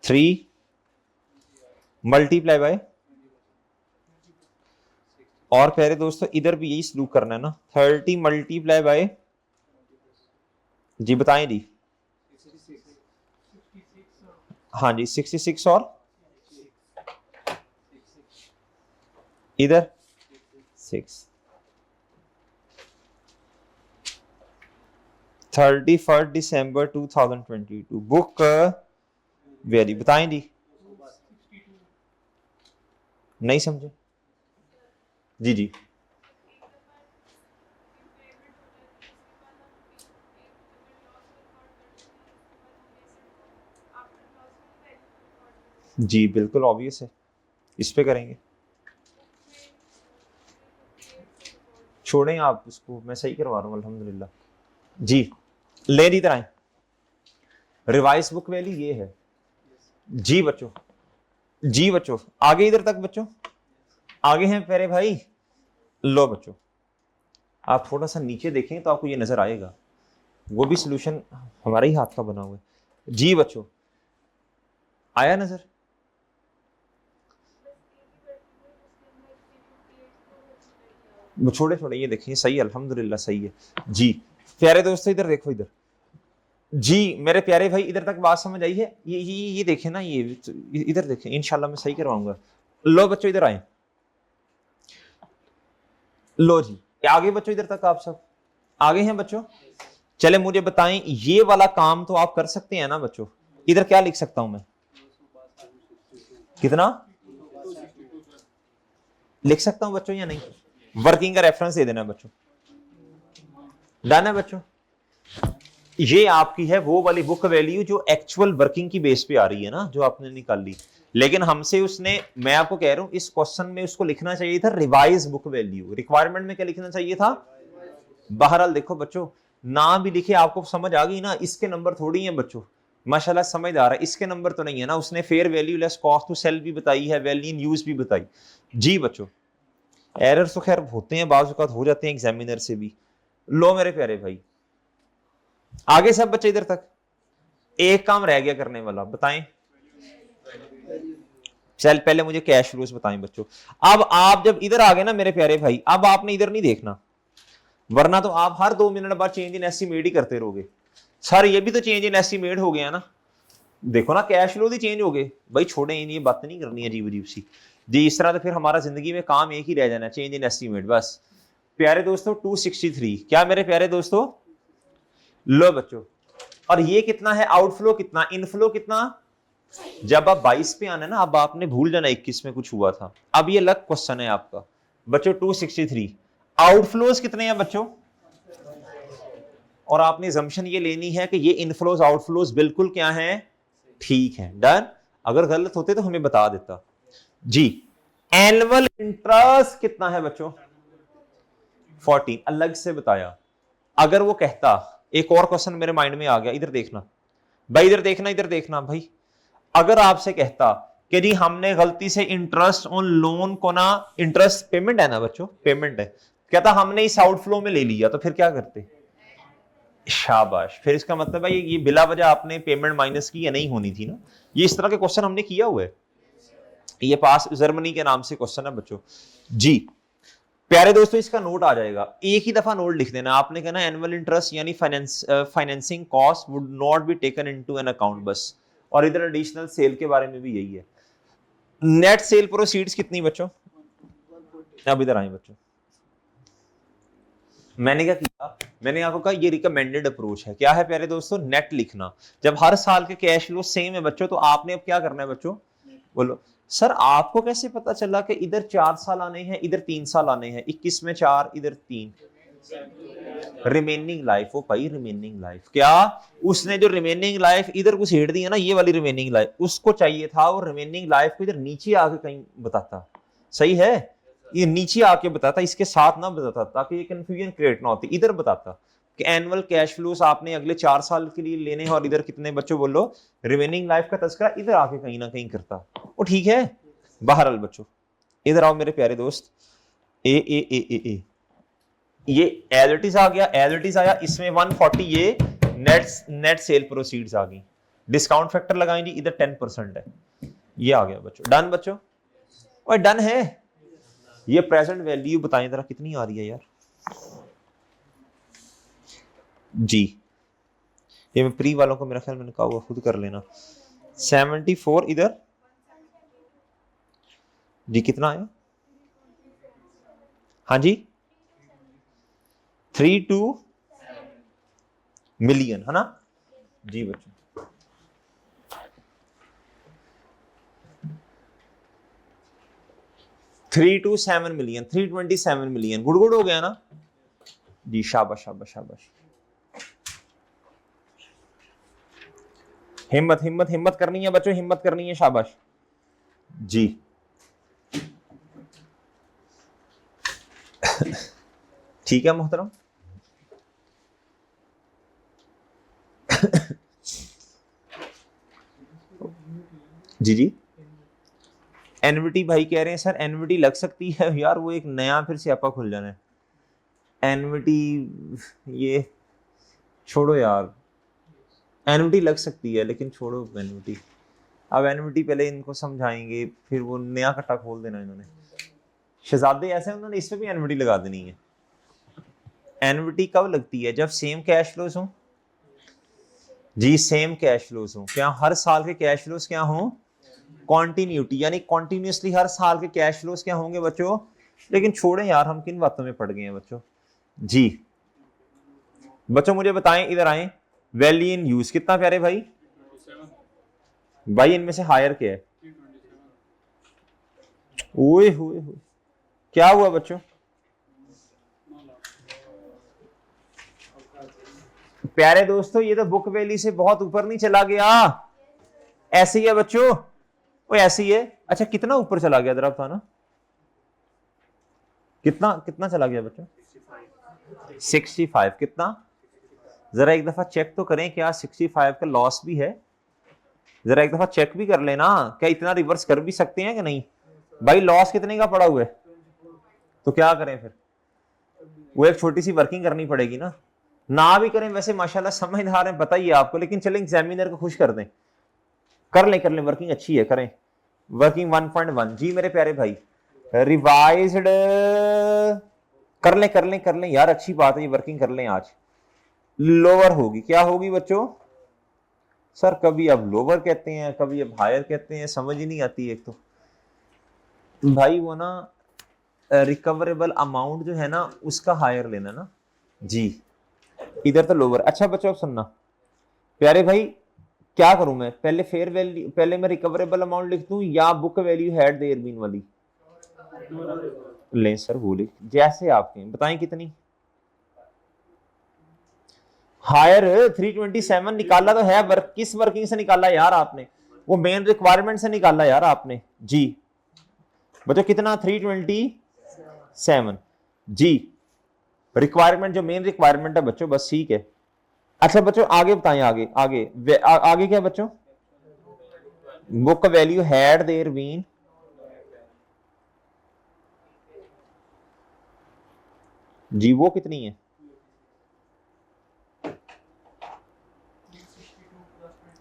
3 मल्टीप्लाई बाय और प्यारे दोस्तों इधर भी यही सलूक करना है ना, 30 मल्टीप्लाई बाय, जी बताएं जी। हाँ जी 66 और इधर 6, 31 दिसंबर 2022 बुक वेरी, बताएं जी। नहीं समझे जी जी। जी बिल्कुल ऑब्वियस है, इस पे करेंगे। छोड़ें आप उसको, मैं सही करवा रहा हूँ अल्हम्दुलिल्लाह जी। ले दी तरह रिवाइज बुक वैल्यू ये है जी बच्चों, जी बच्चों आगे इधर तक बच्चों, आगे हैं प्यारे भाई। लो बच्चों आप थोड़ा सा नीचे देखें तो आपको ये नजर आएगा, वो भी सॉल्यूशन हमारे ही हाथ का बना हुआ है जी बच्चों, आया नजर। छोड़े छोड़े ये देखिए सही है अल्हम्दुलिल्लाह सही है जी। प्यारे दोस्तों इधर देखो, इधर जी मेरे प्यारे भाई इधर तक बात समझ आई है। ये देखें ना, ये इधर देखें, इंशाल्लाह मैं सही करवाऊंगा। लो बच्चों इधर आए, लो जी आगे बच्चों इधर तक आप सब आगे हैं बच्चों। चले मुझे बताएं ये वाला काम तो आप कर सकते हैं ना बच्चों, इधर क्या लिख सकता हूं मैं, कितना लिख सकता हूं बच्चों या नहीं, वर्किंग का रेफरेंस दे देना बच्चों, डन है बच्चों। ये आपकी है वो वाली बुक वैल्यू जो एक्चुअल वर्किंग की बेस पे आ रही है ना, जो आपने निकाल ली, लेकिन हमसे उसने, मैं आपको कह रहा हूं इस क्वेश्चन में उसको लिखना चाहिए था रिवाइज बुक वैल्यू, रिक्वायरमेंट में क्या लिखना चाहिए था। बहरहाल देखो बच्चों ना भी लिखे आपको समझ आ गई ना, इसके नंबर थोड़ी है बच्चों, माशाल्लाह समझदार है, इसके नंबर तो नहीं है ना, उसने fair value less cost to sell भी बताई है, वैल्यू इन यूज भी बताई जी बच्चों। एरर तो खैर होते हैं, बाज़ औक़ात हो जाते हैं एग्जामिनर से भी। लो मेरे प्यारे भाई आगे सब बच्चे इधर तक, एक काम रह गया करने वाला, बताएं। चल पहले मुझे कैश फ्लोज बताएं बच्चों। अब आप जब इधर आ गए ना मेरे प्यारे भाई, अब आपने इधर नहीं देखना, वरना तो आप हर 2 मिनट बाद चेंज इन एस्टीमेट ही करते रहोगे। सर ये भी तो चेंज इन एस्टीमेट हो गया ना, देखो ना कैश फ्लो ही चेंज हो गए भाई, छोड़े ये बात नहीं करनी है अजीब अजीब सी जी, इस तरह तो फिर हमारा जिंदगी में काम एक ही रह जाना, चेंज इन एस्टीमेट बस। प्यारे दोस्तों 263 क्या मेरे प्यारे दोस्तों, लो बच्चों, और ये कितना है आउटफ्लो कितना, इनफ्लो कितना। जब आप 22 पे आना ना, अब आपने भूल जाना 21 में कुछ हुआ था, अब ये अलग क्वेश्चन है आपका बच्चों। 263 आउटफ्लोज कितने हैं बच्चों, और आपने जम्पशन ये लेनी है कि ये इनफ्लोज आउटफ्लोज बिल्कुल क्या है, ठीक है डन। अगर गलत होते तो हमें बता देता जी। एनुअल इंटरेस्ट कितना है बच्चों, 14 अलग से बताया। अगर वो कहता, एक और क्वेश्चन मेरे माइंड में आ गया, इधर देखना भाई, इधर देखना, इधर देखना भाई, अगर आपसे कहता कि जी हमने गलती से इंटरेस्ट ऑन लोन को ना, इंटरेस्ट पेमेंट है ना बच्चों, पेमेंट है, कहता हमने इस आउटफ्लो में ले लिया, तो फिर क्या करते, शाबाश, फिर इसका मतलब है ये बिला वजह आपने पेमेंट माइनस की या नहीं होनी थी ना, ये इस तरह के क्वेश्चन हमने किया हुआ है, ये पास जर्मनी के नाम से क्वेश्चन है बच्चों जी। प्यारे दोस्तों इसका नोट आ जाएगा, एक ही दफा नोट लिख देना आपने, कहना एनुअल इंटरेस्ट यानी financing cost would not be taken into an account बस। और इधर एडिशनल सेल के बारे में भी यही है। नेट सेल प्रोसीड्स कितनी बच्चों, अब इधर आए बच्चों, मैंने क्या किया, मैंने आपको कहा ये रिकमेंडेड अप्रोच है, क्या है प्यारे दोस्तों, नेट लिखना। जब हर साल के कैश फ्लो सेम है बच्चों, तो आपने अब क्या करना है बच्चों, बोलो सर आपको कैसे पता चला कि इधर 4 साल आने हैं इधर 3 साल आने हैं, 21 में 4 इधर 3, रिमेनिंग लाइफ, वो भाई रिमेनिंग लाइफ, क्या उसने जो रिमेनिंग लाइफ इधर कुछ हेड दी है ना, ये वाली रिमेनिंग लाइफ उसको चाहिए था, वो रिमेनिंग लाइफ को इधर नीचे आके कहीं बताता, सही है, ये नीचे आके बताता, इसके साथ ना बताता, ताकि ये कंफ्यूजन क्रिएट ना होती, इधर बताता कि एनुअल कैश फ्लोस आपने अगले 4 साल के लिए लेने हैं, और इधर कितने बच्चों बोलो, रिमेनिंग लाइफ का तस्करा इधर आके कहीं ना कहीं करता, वो ठीक है। बहरहाल बच्चों इधर आओ मेरे प्यारे दोस्त, ए ये एज इट इज आ गया, एज इट इज आया, इसमें 140 ये नेट सेल प्रोसीड्स आ गई, डिस्काउंट फैक्टर लगाएंगे इधर 10% है, ये आ गया बच्चों, डन बच्चों, और डन है ये प्रेजेंट वैल्यू बताएं जरा कितनी आ रही है यार जी। ये मैं प्री वालों को मेरा ख्याल मैंने कहा हुआ खुद कर लेना। 74 इधर जी कितना आया? हाँ जी 32 मिलियन है ना जी बच्चों। $327 मिलियन 327 मिलियन गुड़ गुड़ हो गया ना जी। शाबाश शाबाश शाबाश। हिम्मत हिम्मत हिम्मत करनी है बच्चों, हिम्मत करनी है। शाबाश जी। ठीक है मोहतरम। जी जी एनविटी भाई कह रहे हैं सर एनविटी लग सकती है यार, वो एक नया फिर से आपा खुल जाना है एनविटी। ये छोड़ो यार, एनविटी लग सकती है लेकिन छोड़ो एनविटी। अब एनविटी पहले इनको समझाएंगे फिर वो नया कट्टा खोल देना इन्होंने। शहजादे ऐसे उन्होंने इस पे भी एनविटी लगा देनी है। एनविटी कब लगती है? जब सेम कैश फ्लोज हो जी, सेम कैश फ्लोज हो। क्या हर साल के कैश फ्लोज क्या हो? कॉन्टिन्यूटी, यानी कॉन्टिन्यूसली हर साल के कैश फ्लोज क्या होंगे बच्चों। लेकिन छोड़ें यार, हम किन बातों में पड़ गए हैं बच्चों जी। बच्चों मुझे बताएं, इधर आए, वैल्यू इन यूज कितना प्यारे भाई? भाई इनमें से हायर क्या है? ओए होए होए, क्या हुआ बच्चों? प्यारे दोस्तों ये तो बुक वैल्यू से बहुत ऊपर नहीं चला गया। ऐसे ही है बच्चों, वो ऐसे ही है। अच्छा कितना ऊपर चला गया जरा बताना, कितना कितना चला गया बच्चों? 65 कितना? जरा एक दफा चेक तो करें, क्या 65 का लॉस भी है? जरा एक दफा चेक भी कर लेना, क्या इतना रिवर्स कर भी सकते हैं कि नहीं? भाई लॉस कितने का पड़ा हुआ है, तो क्या करें फिर? वो एक छोटी सी वर्किंग करनी पड़ेगी ना भी करें वैसे माशाल्लाह समझदार है बताइए आपको, लेकिन चलें एग्जामिनर को खुश कर दें। कर लें वर्किंग अच्छी है, करें वर्किंग 1.1 जी मेरे प्यारे भाई। रिवाइज्ड कर लें यार, अच्छी बात है ये वर्किंग कर लें आज। लोअर होगी, क्या होगी बच्चों? सर कभी अब लोअर कहते हैं कभी अब हायर कहते हैं, समझ ही नहीं आती। एक तो भाई वो ना रिकवरेबल अमाउंट जो है ना उसका हायर लेना ना जी, इधर तो लोअर। अच्छा बच्चों अब सुनना प्यारे भाई, क्या करूं मैं? पहले फेयर वैल्यू, पहले मैं रिकवरेबल अमाउंट लिख दूं या book value had there been वाली ले? सर वो लिख जैसे आपके बताएं कितनी हायर। 327 निकाला तो है, वर्क किस वर्किंग से निकाला यार आपने? वो मेन रिक्वायरमेंट से निकाला यार आपने जी। बच्चों कितना? 327 जी, रिक्वायरमेंट जो मेन रिक्वायरमेंट है बच्चों, बस ठीक है। अच्छा बच्चों आगे बताएं, आगे आगे आगे क्या बच्चों? Book value had there been जी, वो कितनी है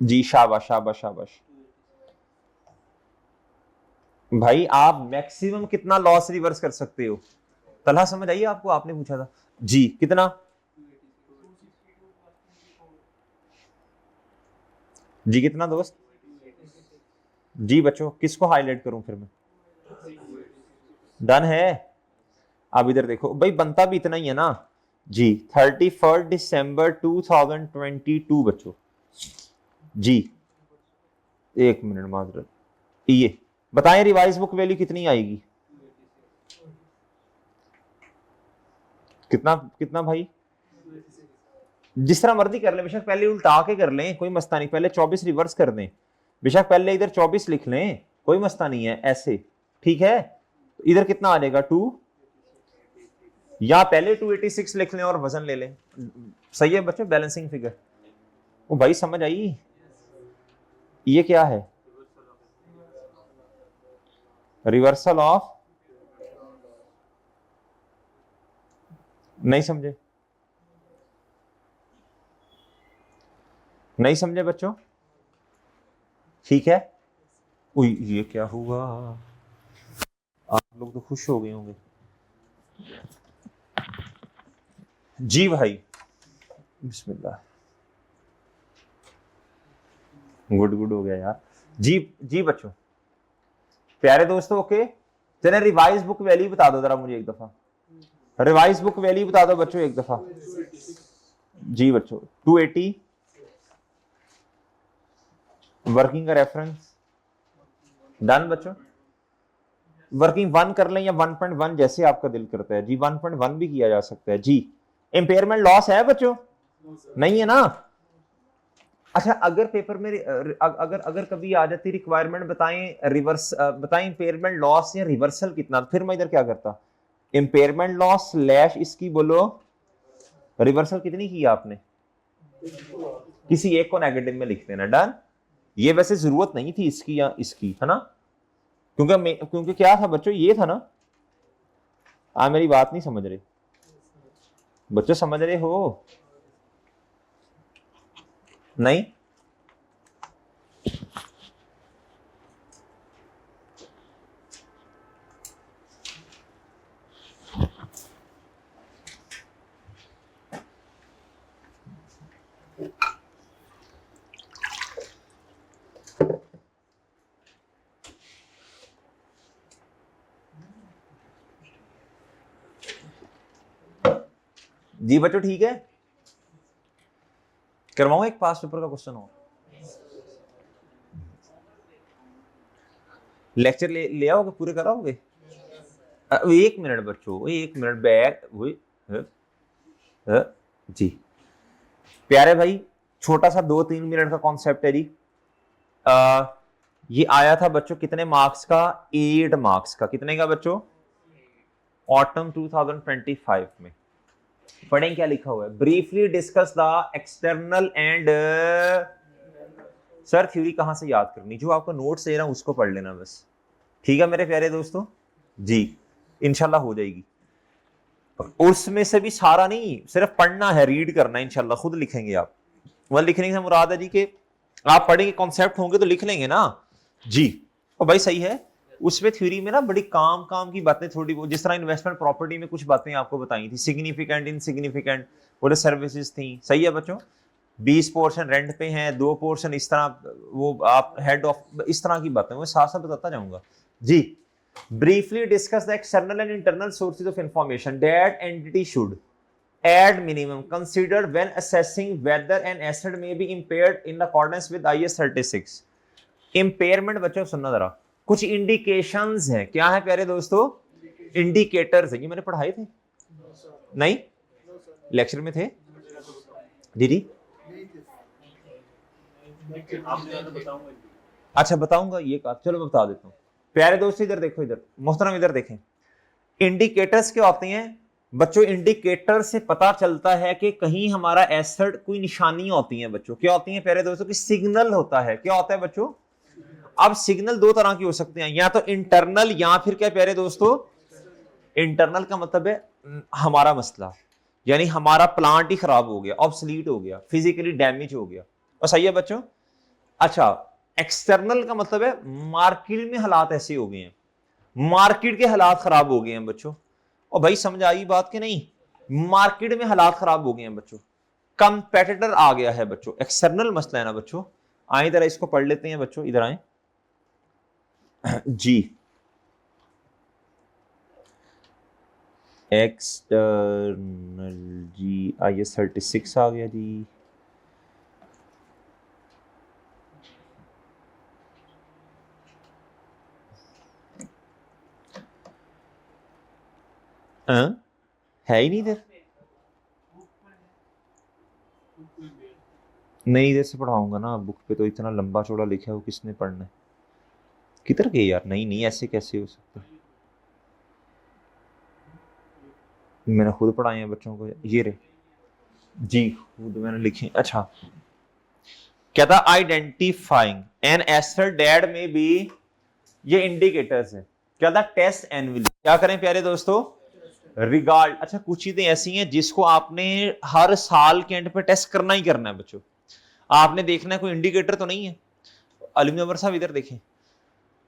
जी? शाबाश शाबाश शाबाश भाई। आप मैक्सिमम कितना लॉस रिवर्स कर सकते हो? तलहा समझ आइए आपको, आपने पूछा था जी कितना जी, कितना दोस्त जी? बच्चों किसको हाईलाइट करूं फिर मैं? डन है। अब इधर देखो भाई, बनता भी इतना ही है ना जी। 31 दिसंबर 2022 बच्चों जी। एक मिनट माजरत, ये बताएं रिवाइज बुक वैल्यू कितनी आएगी? कितना कितना भाई? जिस तरह मर्जी कर लें, बेशक पहले उल्टा के कर लें कोई मसला नहीं, पहले 24 रिवर्स कर दें, बेशक पहले इधर 24 लिख लें कोई मसला नहीं है ऐसे, ठीक है। इधर कितना आ जाएगा 2, या पहले 286 लिख लें और वजन ले लें। सही है बच्चों, बैलेंसिंग फिगर। ओ भाई समझ आई? ये क्या है? रिवर्सल ऑफ, नहीं समझे? नहीं समझे बच्चों? ठीक है। ये क्या हुआ? लोग तो खुश हो गए होंगे। जी भाई, बिस्मिल्लाह, गुड गुड हो गया यार। जी जी बच्चों, प्यारे दोस्तों, ओके। चले रिवाइज बुक वैल्यू बता दो जरा मुझे एक दफा, रिवाइज बुक वैल्यू बता दो बच्चों एक दफा। जी बच्चों, 280 वर्किंग का रेफरेंस डन बच्चों। वर्किंग 1 कर लें या 1.1, जैसे आपका दिल करता है जी। 1.1 भी किया जा सकता है जी। इंपेयरमेंट लॉस है बच्चों? नहीं है ना। अच्छा, अगर पेपर में अगर अगर कभी आ जाती रिक्वायरमेंट, बताएं रिवर्स, बताएं इंपेयरमेंट लॉस या रिवर्सल कितना, फिर मैं इधर क्या करता? इंपेयरमेंट लॉस स्लैश इसकी बोलो रिवर्सल कितनी की आपने, किसी एक को नेगेटिव में लिख देना, डन। ये वैसे जरूरत नहीं थी इसकी या इसकी, है ना, क्योंकि क्या था बच्चों, ये था ना। मेरी बात नहीं समझ रहे बच्चों, समझ रहे हो नहीं? जी बच्चों, ठीक है, करवाऊं एक पास पेपर का क्वेश्चन और? लेक्चर ले आओगे, पूरे कराओगे? एक मिनट बच्चों, एक मिनट, बैग जी। प्यारे भाई, छोटा सा 2-3 मिनट का कॉन्सेप्ट है जी। ये आया था बच्चों कितने मार्क्स का? 8 मार्क्स का। कितने का बच्चों? ऑटम 2025 में। पढ़ें क्या लिखा हुआ है? Briefly discuss the external and, sir theory कहां से याद करनी, जो आपको नोट्स दे रहा हूं उसको पढ़ लेना बस, ठीक है मेरे प्यारे दोस्तों जी। इंशाल्लाह हो जाएगी। उसमें से भी सारा नहीं, सिर्फ पढ़ना है, रीड करना है, इंशाल्लाह खुद लिखेंगे आप। वह लिखने से मुराद है जी कि आप पढ़ेंगे, कॉन्सेप्ट होंगे तो लिख लेंगे ना जी। और भाई सही है, उसमें थ्योरी में ना बड़ी काम की बातें थोड़ी बहुत, जिस तरह इन्वेस्टमेंट प्रॉपर्टी में कुछ बातें आपको बताई थी, सिग्निफिकेंट इनसिग्निफिकेंट, वो सर्विसेज थी। सही है बच्चों, 20 पोर्शन रेंट पे हैं, 2 पोर्शन इस तरह, वो आप हेड ऑफ, इस तरह की बातें मैं साथ साथ बताता जाऊंगा जी। Briefly discuss the external and internal sources of information that entity should add minimum considered when assessing whether an asset may be impaired in accordance with IAS 36। impairment बच्चों सुनना जरा, कुछ इंडिकेशंस हैं। क्या है प्यारे दोस्तों? इंडिकेटर्स है। ये मैंने पढ़ाए थे नहीं, लेक्चर में थे दीदी? अच्छा बताऊंगा ये बात, चलो मैं बता देता हूं। प्यारे दोस्तों इधर देखो, इधर मोहतरम इधर देखें, इंडिकेटर्स क्या होते हैं बच्चों? इंडिकेटर से पता चलता है कि कहीं हमारा एसेट, कोई निशानियां होती हैं बच्चों। क्या होती हैं प्यारे दोस्तों? कि सिग्नल होता है। क्या होता है बच्चों? अब सिग्नल 2 तरह के हो सकते हैं, या तो इंटरनल या फिर क्या प्यारे दोस्तों? इंटरनल का मतलब है हमारा मसला, यानी हमारा प्लांट ही खराब हो गया, ऑब्सलीट हो गया, फिजिकली डैमेज हो गया, और सही है बच्चों। अच्छा, एक्सटर्नल का मतलब है मार्केट में हालात ऐसे हो गए हैं, मार्केट के हालात खराब हो गए हैं बच्चों। और भाई समझ आई बात कि नहीं? मार्केट में हालात खराब हो गए हैं बच्चों, कंपेटिटर आ गया है बच्चों, एक्सटर्नल मसला है ना बच्चों। आए इधर, इसको पढ़ लेते हैं बच्चों, इधर आए जी। एक्सटर्नल जी, IAS 36 आ गया जी। है ही नहीं इधर, नहीं इधर से पढ़ाऊंगा ना, बुक पे तो इतना लंबा चौड़ा लिखा है, वो किसने पढ़ना है? किधर गए यार? नहीं नहीं, ऐसे कैसे हो सकता है? मैंने खुद पढ़ाए हैं बच्चों को, ये रे जी, खुद मैंने लिखे। अच्छा, क्या था? Identifying an asset that may be, ये इंडिकेटर्स है। क्या था? Test annually. क्या करें प्यारे दोस्तों? रिगार्ड। अच्छा, कुछ चीजें ऐसी हैं जिसको आपने हर साल के एंड पे टेस्ट करना ही करना है बच्चों। आपने देखना है कोई इंडिकेटर तो नहीं है। अली नंबर साहब इधर देखें।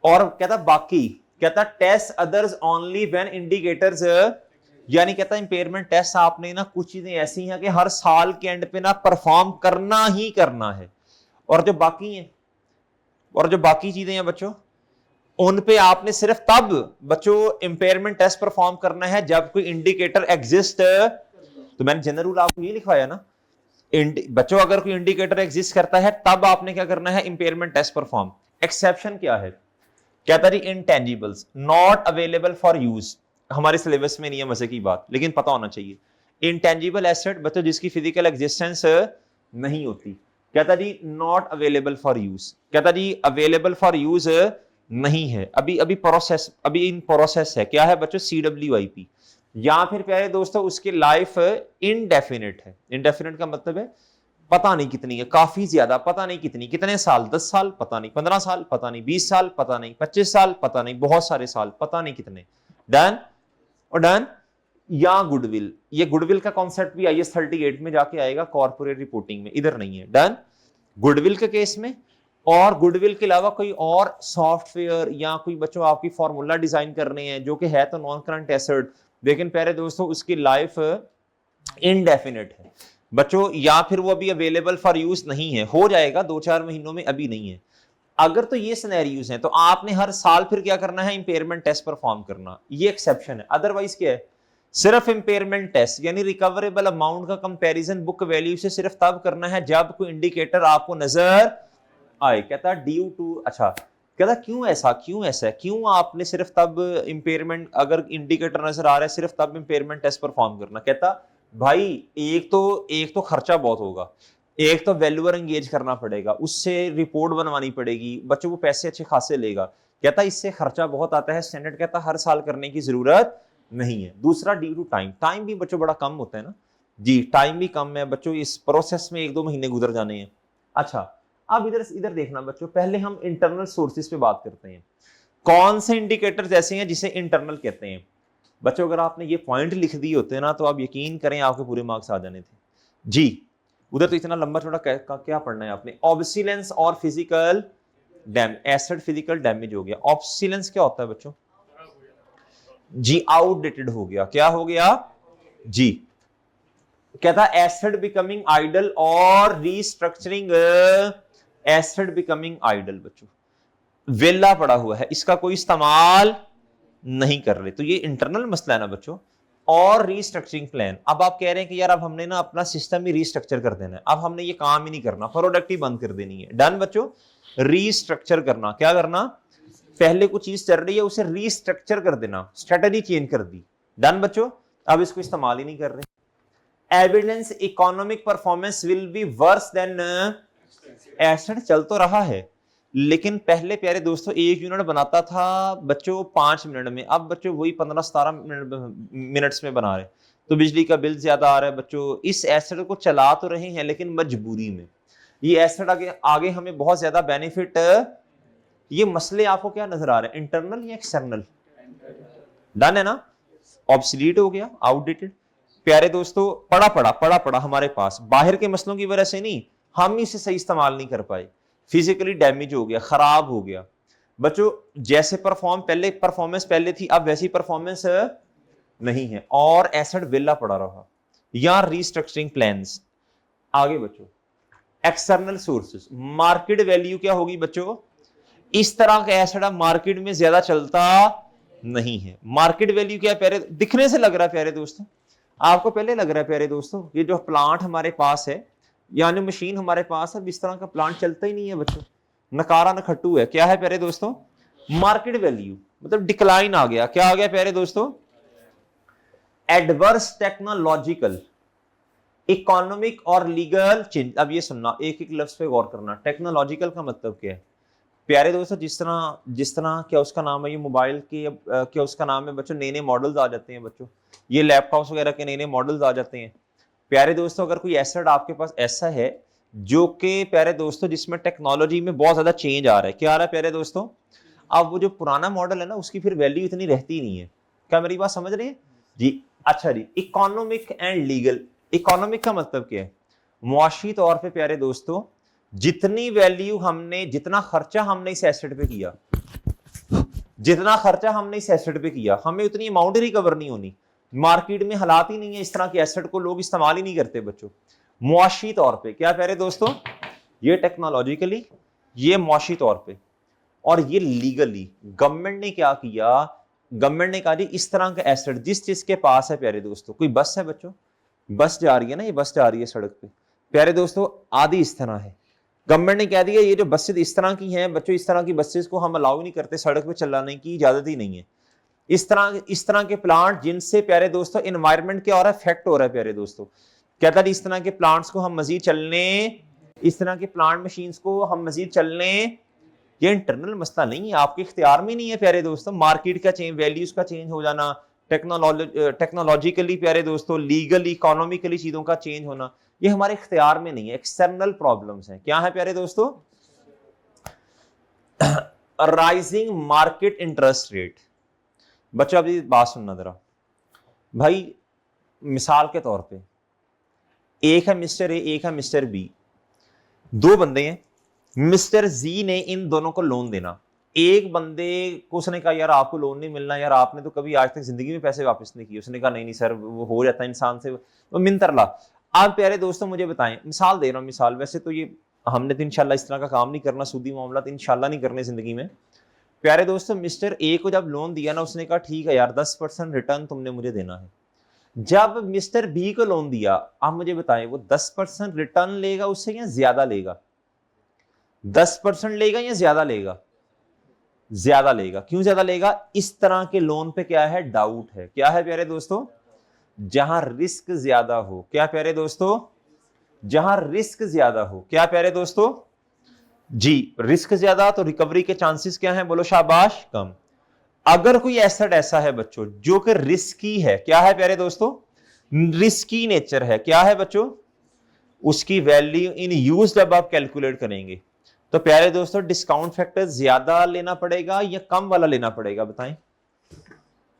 और क्या था? बाकी कहता test others only when indicators, यानी कहता इंपेयरमेंट टेस्ट आपने ना कुछ चीजें ऐसी हैं कि हर साल के एंड पे ना परफॉर्म करना ही करना है, और जो बाकी चीजें हैं बच्चों उन पे आपने सिर्फ तब बच्चों इंपेयरमेंट टेस्ट परफॉर्म करना है जब कोई इंडिकेटर एग्जिस्ट। तो मैंने जनरल रूल आपको ये लिखवाया ना, बच्चों अगर कोई इंडिकेटर एग्जिस्ट करता है तब आपने क्या करना है, इंपेयरमेंट टेस्ट परफॉर्म। एक्सेप्शन क्या है, कहता जी intangibles not available for use, हमारे सिलेबस में नहीं है मजे की बात, लेकिन पता होना चाहिए। इंटेंजिबल एसेट बच्चों जिसकी फिजिकल एग्जिस्टेंस नहीं होती, कहता जी नॉट अवेलेबल फॉर यूज, कहता जी अवेलेबल फॉर यूज नहीं है, अभी प्रोसेस, अभी इन प्रोसेस है। क्या है बच्चों, CWIP, या फिर प्यारे दोस्तों उसकी लाइफ इनडेफिनिट है। इनडेफिनिट का मतलब है पता नहीं कितनी है, काफी ज्यादा पता नहीं कितनी, कितने साल, 10 साल पता नहीं, 15 साल पता नहीं, 20 साल पता नहीं, 25 साल पता नहीं, बहुत सारे साल पता नहीं कितने। डन और डन। या गुडविल, ये गुडविल का कॉन्सेप्ट भी IAS 38 में जाके आएगा कॉर्पोरेट रिपोर्टिंग में, इधर नहीं है। डन, गुडविल के केस में, और गुडविल के अलावा कोई और सॉफ्टवेयर या कोई बच्चों आपकी फॉर्मूला डिजाइन करने हैं जो कि है तो नॉन करंट एसेट, लेकिन प्यारे दोस्तों उसकी लाइफ इनडेफिनिट है बच्चों, या फिर वो अभी अवेलेबल फॉर यूज नहीं है, हो जाएगा 2-4 महीनों में, अभी नहीं है। अगर तो ये सिनेरियोज हैं तो आपने हर साल फिर क्या करना है, इंपेयरमेंट टेस्ट परफॉर्म करना, ये एक्सेप्शन है। अदरवाइज क्या है, सिर्फ इंपेयरमेंट टेस्ट यानी रिकवरेबल अमाउंट का कंपैरिजन बुक वैल्यू से सिर्फ तब करना है जब कोई इंडिकेटर आपको नजर आए। कहता ड्यू टू, अच्छा कहता क्यों ऐसा, क्यों आपने सिर्फ तब इंपेयरमेंट, अगर इंडिकेटर नजर आ रहा है सिर्फ तब इंपेयरमेंट टेस्ट परफॉर्म करना। कहता भाई एक तो खर्चा बहुत होगा, एक तो वैल्यूअर एंगेज करना पड़ेगा, उससे रिपोर्ट बनवानी पड़ेगी, बच्चों वो पैसे अच्छे खासे लेगा। कहता इससे खर्चा बहुत आता है, स्टैंडर्ड कहता हर साल करने की जरूरत नहीं है। दूसरा ड्यू टू टाइम भी बच्चों बड़ा कम होता है ना जी, टाइम भी कम है बच्चों, इस प्रोसेस में 1-2 महीने गुजर जाने हैं। अच्छा अब इधर देखना बच्चों, पहले हम इंटरनल सोर्सेज पे बात करते हैं। कौन से इंडिकेटर्स ऐसे हैं जिसे इंटरनल कहते हैं बच्चों, अगर आपने ये पॉइंट लिख दिए होते ना तो आप यकीन करें आपके पूरे मार्क्स आ जाने थे जी। उधर तो इतना लंबा चौड़ा क्या पढ़ना है आपने, ऑब्सिलेंस और physical damage, acid physical damage हो गया। ऑब्सिलेंस क्या होता है बच्चों जी, आउटडेटेड हो गया, क्या हो गया जी। कहता एसिड बिकमिंग आइडल और रीस्ट्रक्चरिंग एसिड बिकमिंग आइडल, बच्चों वेला पड़ा हुआ है, इसका कोई इस्तेमाल नहीं कर रहे, तो ये इंटरनल मसला है ना बच्चों। और रीस्ट्रक्चरिंग प्लान, अब आप कह रहे हैं कि यार अब हमने ना अपना सिस्टम ही रीस्ट्रक्चर कर देना है, अब हमने ये काम ही नहीं करना, प्रोडक्ट ही बंद कर देनी है। डन बच्चों, रीस्ट्रक्चर करना, क्या करना, पहले कुछ चीज चल रही है उसे रीस्ट्रक्चर कर देना, स्ट्रेटजी चेंज कर दी। डन बच्चों, अब इसको इस्तेमाल ही नहीं कर रहे। Evidence economic performance will be worse than acid, चल तो रहा है लेकिन पहले प्यारे दोस्तों 1 यूनिट बनाता था बच्चों 5 मिनट में, अब बच्चों वही 15-17 मिनट्स में बना रहे, तो बिजली का बिल ज्यादा आ रहा है बच्चों। इस एसिड को चला तो रहे हैं लेकिन मजबूरी में, ये एसिड आगे हमें बहुत ज्यादा बेनिफिट। ये मसले आपको क्या नजर आ रहे हैं, इंटरनल या एक्सटर्नल? डन है ना, ऑब्सलीट हो गया, आउटडेटेड। प्यारे दोस्तों पड़ा हमारे पास, बाहर के मसलों की वजह से नहीं, हम इसे सही इस्तेमाल नहीं कर पाए, फिजिकली डैमेज हो गया, खराब हो गया बच्चों। जैसे परफॉर्मेंस पहले थी अब वैसी परफॉर्मेंस नहीं है, और एसिड वेला पड़ा रहा, या रीस्ट्रक्चरिंग प्लान्स। आगे बच्चों एक्सटर्नल सोर्सेस, मार्केट वैल्यू क्या होगी बच्चों, इस तरह का एसिड मार्केट में ज्यादा चलता नहीं है। मार्केट वैल्यू क्या है प्यारे, दिखने से लग रहा है प्यारे दोस्तों, आपको पहले लग रहा है प्यारे दोस्तों ये जो प्लांट हमारे पास है यानी मशीन हमारे पास है, इस तरह का प्लांट चलता ही नहीं है बच्चों, नकारा न खट्टू है। क्या है प्यारे दोस्तों, मार्केट वैल्यू मतलब डिक्लाइन आ गया। क्या आ गया प्यारे दोस्तों, एडवर्स टेक्नोलॉजिकल, इकोनॉमिक और लीगल चेंज। अब ये सुनना, एक एक लफ्ज पे गौर करना, टेक्नोलॉजिकल का मतलब क्या है प्यारे दोस्तों, जिस तरह क्या उसका नाम है, ये मोबाइल के क्या उसका नाम है बच्चों, नए मॉडल्स आ जाते हैं बच्चों, ये लैपटॉप्स वगैरह के नए मॉडल्स आ जाते हैं। प्यारे दोस्तों अगर कोई एसेट आपके पास ऐसा है जो कि प्यारे दोस्तों जिसमें टेक्नोलॉजी में बहुत ज्यादा चेंज आ रहा है, क्या आ रहा है प्यारे दोस्तों, अब वो जो पुराना मॉडल है ना उसकी फिर वैल्यू इतनी रहती नहीं है। क्या मेरी बात समझ रहे हैं जी? अच्छा जी, इकोनॉमिक एंड लीगल। इकोनॉमिक का मतलब क्या है, मुआशी तौर पे प्यारे दोस्तों जितनी वैल्यू हमने, जितना खर्चा हमने इस एसेट पे किया जितना खर्चा हमने इस एसेट पे किया हमें उतनी अमाउंट रिकवर नहीं होनी। मार्केट में हालात ही नहीं है, इस तरह के एसेट को लोग इस्तेमाल ही नहीं करते बच्चों। मुआशी तौर पे क्या प्यारे दोस्तों, ये टेक्नोलॉजिकली, ये मुआशी तौर पे और ये लीगली गवर्नमेंट ने क्या किया, गवर्नमेंट ने कहा जी इस तरह का एसेट जिस जिसके पास है प्यारे दोस्तों, कोई बस है बच्चों, बस जा रही है ना, ये बस जा रही है सड़क पे प्यारे दोस्तों, आधी इस तरह है, गवर्नमेंट ने कह दिया ये जो बसेस इस तरह की हैं बच्चों, इस तरह की बसेस को हम अलाउ नहीं करते, सड़क पे चलाने की इजाजत ही नहीं है। इस तरह के प्लांट जिनसे प्यारे दोस्तों एनवायरनमेंट क्या हो रहा है, इफेक्ट हो रहा है प्यारे दोस्तों, कहता है इस तरह के प्लांट्स को हम मजीद चलने, इस तरह के प्लांट मशीन्स को हम मजीद चलने, ये इंटरनल मसला नहीं है, आपके इख्तियार में नहीं है प्यारे दोस्तों। मार्केट का चेंज, वैल्यूज का चेंज हो जाना, टेक्नोलॉजिकली प्यारे दोस्तों, लीगली इकोनॉमिकली चीजों का चेंज होना, ये हमारे इख्तियार में नहीं है, एक्सटर्नल प्रॉब्लम्स हैं। क्या है प्यारे दोस्तों, राइजिंग मार्केट इंटरेस्ट रेट। बच्चों अब ये बात सुनना जरा भाई, मिसाल के तौर पे एक है मिस्टर ए, एक है मिस्टर बी, दो बंदे हैं, मिस्टर जी ने इन दोनों को लोन देना, एक बंदे को उसने कहा यार आपको लोन नहीं मिलना, यार आपने तो कभी आज तक जिंदगी में पैसे वापस नहीं किए, उसने कहा नहीं नहीं सर वो हो जाता है इंसान से, वो मिन्तर ला। आप प्यारे दोस्तों मुझे बताएं, मिसाल दे रहा हूं, मिसाल, वैसे तो ये हमने तो इंशाल्लाह इस तरह का काम नहीं करना, सूदी मामला तो इंशाल्लाह नहीं करने जिंदगी में। प्यारे दोस्तों मिस्टर ए को जब लोन दिया ना, उसने कहा ठीक है यार 10% रिटर्न तुमने मुझे देना है। जब मिस्टर बी को लोन दिया, आप मुझे बताएं वो 10% रिटर्न लेगा उससे या ज्यादा लेगा, 10% लेगा या ज्यादा लेगा, ज्यादा लेगा। क्यों ज्यादा लेगा, इस तरह के लोन पे क्या है, डाउट है। क्या है प्यारे दोस्तों, जहां रिस्क ज्यादा हो, क्या प्यारे दोस्तों, जहां रिस्क ज्यादा हो, क्या प्यारे दोस्तों जी, रिस्क ज्यादा तो रिकवरी के चांसेस क्या हैं, बोलो शाबाश, कम। अगर कोई एसेट ऐसा है बच्चों जो कि रिस्की है, क्या है प्यारे दोस्तों, रिस्की नेचर है, क्या है बच्चों, उसकी वैल्यू इन यूज जब आप कैलकुलेट करेंगे तो प्यारे दोस्तों डिस्काउंट फैक्टर ज्यादा लेना पड़ेगा या कम वाला लेना पड़ेगा, बताएं।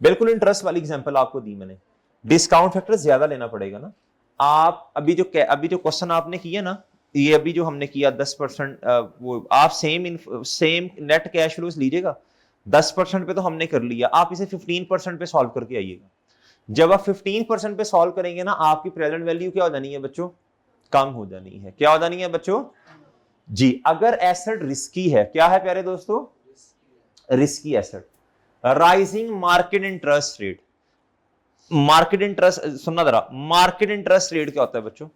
बिल्कुल इंटरेस्ट वाली एग्जांपल आपको दी मैंने, डिस्काउंट फैक्टर ज्यादा लेना पड़ेगा ना। आप अभी जो क्वेश्चन आपने किया ना, ये अभी जो हमने किया 10%, वो आप सेम नेट कैश फ्लोस लीजिएगा, 10% पे तो हमने कर लिया, आप इसे 15% पे सॉल्व करके आइएगा। जब आप 15% पे सॉल्व करेंगे ना, आपकी प्रेजेंट वैल्यू क्या हो जानी है बच्चों, कम हो जानी है। क्या हो जानी है बच्चों जी, अगर एसेट रिस्की है, क्या है प्यारे दोस्तों, risky asset. Rising market interest rate, market interest सुनना जरा, मार्केट इंटरेस्ट रेट क्या होता है बच्चों,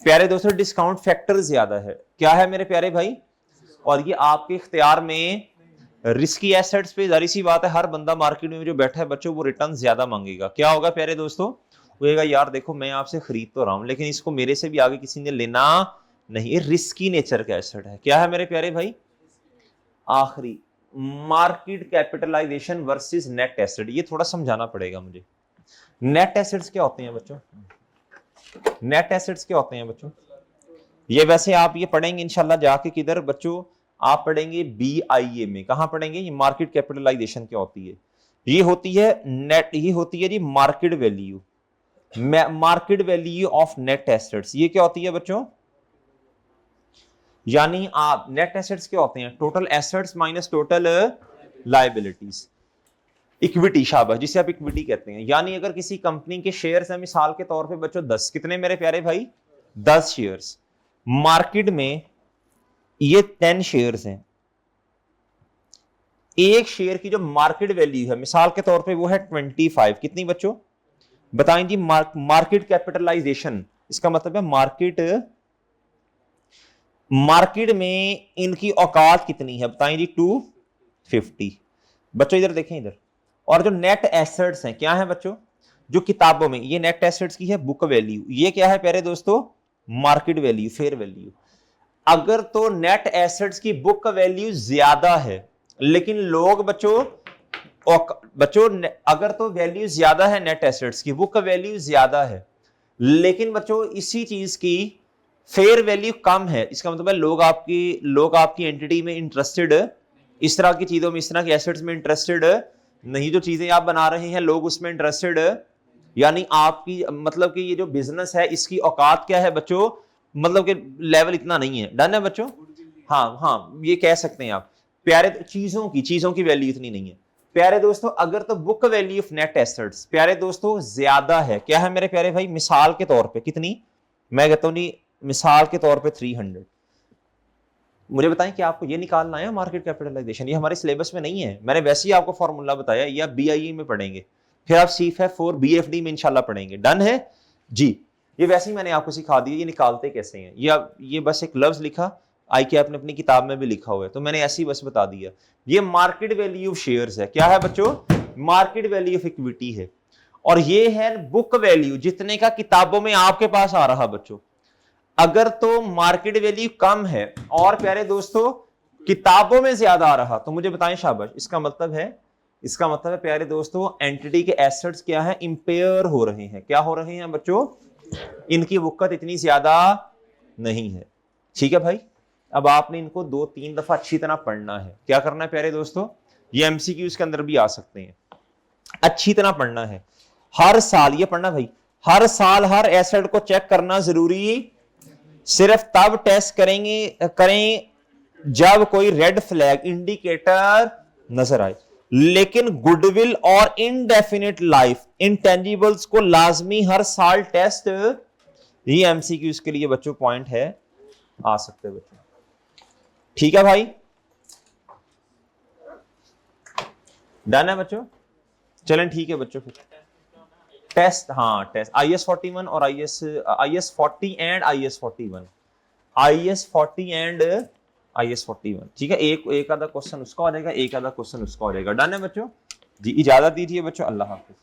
प्यारे दोस्तों डिस्काउंट फैक्टर ज्यादा है, क्या है मेरे प्यारे भाई, और ये आपके इख्तियार में, रिस्की एसेट्स पे जारी सी बात है, हर बंदा मार्केट में जो बैठा है बच्चों वो रिटर्न ज्यादा मांगेगा। क्या होगा प्यारे दोस्तों, वो यार देखो मैं आपसे खरीद तो रहा हूं लेकिन इसको मेरे से भी आगे किसी ने लेना नहीं, ये रिस्की नेचर का एसेट है। क्या है मेरे प्यारे भाई, आखिरी market capitalization versus net asset, ये थोड़ा समझाना पड़ेगा मुझे। नेट एसेट्स क्या होते हैं बच्चों, नेट एसेट्स क्या होते हैं बच्चों, ये वैसे आप ये पढ़ेंगे इंशाल्लाह जाके किधर बच्चों, आप पढ़ेंगे BIA में, कहां पढ़ेंगे, ये मार्केट कैपिटलाइजेशन क्या होती है, ये होती है नेट, ये होती है जी market value, market value of net assets. ये क्या होती है बच्चों, यानी आप नेट एसेट्स क्या होते हैं, total assets minus total liabilities, equity, शाबाश, जिसे आप इक्विटी कहते हैं। यानी अगर किसी कंपनी के शेयर्स हैं मिसाल के तौर पे बच्चों 10, कितने मेरे प्यारे भाई, 10 शेयर्स, मार्केट में ये 10 शेयर्स हैं, एक शेयर की जो मार्केट वैल्यू है मिसाल के तौर पे वो है 25, कितनी बच्चों बताएं जी, मार्केट कैपिटलाइजेशन, इसका मतलब है मार्केट में इनकी औकात कितनी है, बताएं जी 250। बच्चों इधर देखें इधर, और जो नेट एसेट्स हैं क्या है बच्चों, जो किताबों में ये नेट एसेट्स की है बुक वैल्यू, ये क्या है प्यारे दोस्तों, मार्केट वैल्यू, फेयर वैल्यू। अगर तो नेट एसेट्स की बुक वैल्यू ज्यादा है, लेकिन लोग बच्चों अगर तो वैल्यू ज्यादा है नेट एसेट्स की, बुक वैल्यू ज्यादा है, लेकिन बच्चों इसी चीज की फेयर वैल्यू कम है, इसका मतलब है लोग आपकी एंटिटी में इंटरेस्टेड, इस तरह की चीजों में, इस तरह के एसेट्स में इंटरेस्टेड नहीं, जो चीजें आप बना रहे हैं लोग उसमें इंटरेस्टेड, यानी आपकी मतलब कि ये जो बिजनेस है इसकी औकात क्या है बच्चों, मतलब कि लेवल इतना नहीं है, डन है बच्चों, हाँ ये कह सकते हैं आप प्यारे, चीजों की वैल्यू इतनी नहीं है। प्यारे दोस्तों अगर तो book value of net assets प्यारे दोस्तों ज्यादा है, क्या है मेरे प्यारे भाई, मिसाल के तौर पे कितनी, मैं कहता हूं नहीं मिसाल के तौर पे 300, मुझे बताएं कि आपको ये निकालना है मार्केट कैपिटलाइजेशन, ये हमारे सिलेबस में नहीं है, मैंने वैसे ही आपको फॉर्मूला बताया, ये आप बीआईई में पढ़ेंगे, फिर आप सीफेफ और बीएफडी में इंशाल्लाह पढ़ेंगे। डन है जी, ये वैसे ही मैंने आपको सिखा दिया ये निकालते कैसे हैं, ये बस एक लफ्ज लिखा, आई के आपने अपनी किताब में भी लिखा हुआ है, तो मैंने ऐसे ही बस बता दिया। ये मार्केट वैल्यू ऑफ शेयर्स है, क्या है बच्चों, मार्केट वैल्यू ऑफ इक्विटी है, और ये है बुक वैल्यू जितने का किताबों में आपके पास आ रहा बच्चों। अगर तो मार्केट वैल्यू कम है और प्यारे दोस्तों किताबों में ज्यादा आ रहा, तो मुझे बताएं शाबाश, इसका मतलब है प्यारे दोस्तों एंटिटी के एसेट्स क्या है, इंपेयर हो रहे हैं, क्या हो रहे हैं बच्चों, इनकी वक़्त इतनी ज्यादा नहीं है। ठीक है भाई, अब आपने इनको 2-3 दफा अच्छी तरह पढ़ना है, क्या करना है प्यारे दोस्तों, ये एमसीक्यूज के अंदर भी आ सकते हैं, अच्छी तरह पढ़ना है, हर साल ये पढ़ना भाई, हर साल हर एसेट को चेक करना जरूरी, सिर्फ तब टेस्ट करें जब कोई रेड फ्लैग इंडिकेटर नजर आए, लेकिन गुडविल और इनडेफिनिट लाइफ इंटेंजिबल्स को लाजमी हर साल टेस्ट, ये एमसीक्यूज के लिए बच्चों पॉइंट है, आ सकते हैं बच्चों। ठीक है भाई, डन है बच्चों, चलें ठीक है बच्चों, फिर टेस्ट, हाँ टेस्ट IS 41 और IS 40 and IS 41, IS 40 and IS 41, ठीक है, एक आधा क्वेश्चन उसका हो जाएगा, एक आधा क्वेश्चन उसका हो जाएगा। डन है बच्चों जी, इजाजत दीजिए बच्चों, अल्लाह हाफिज।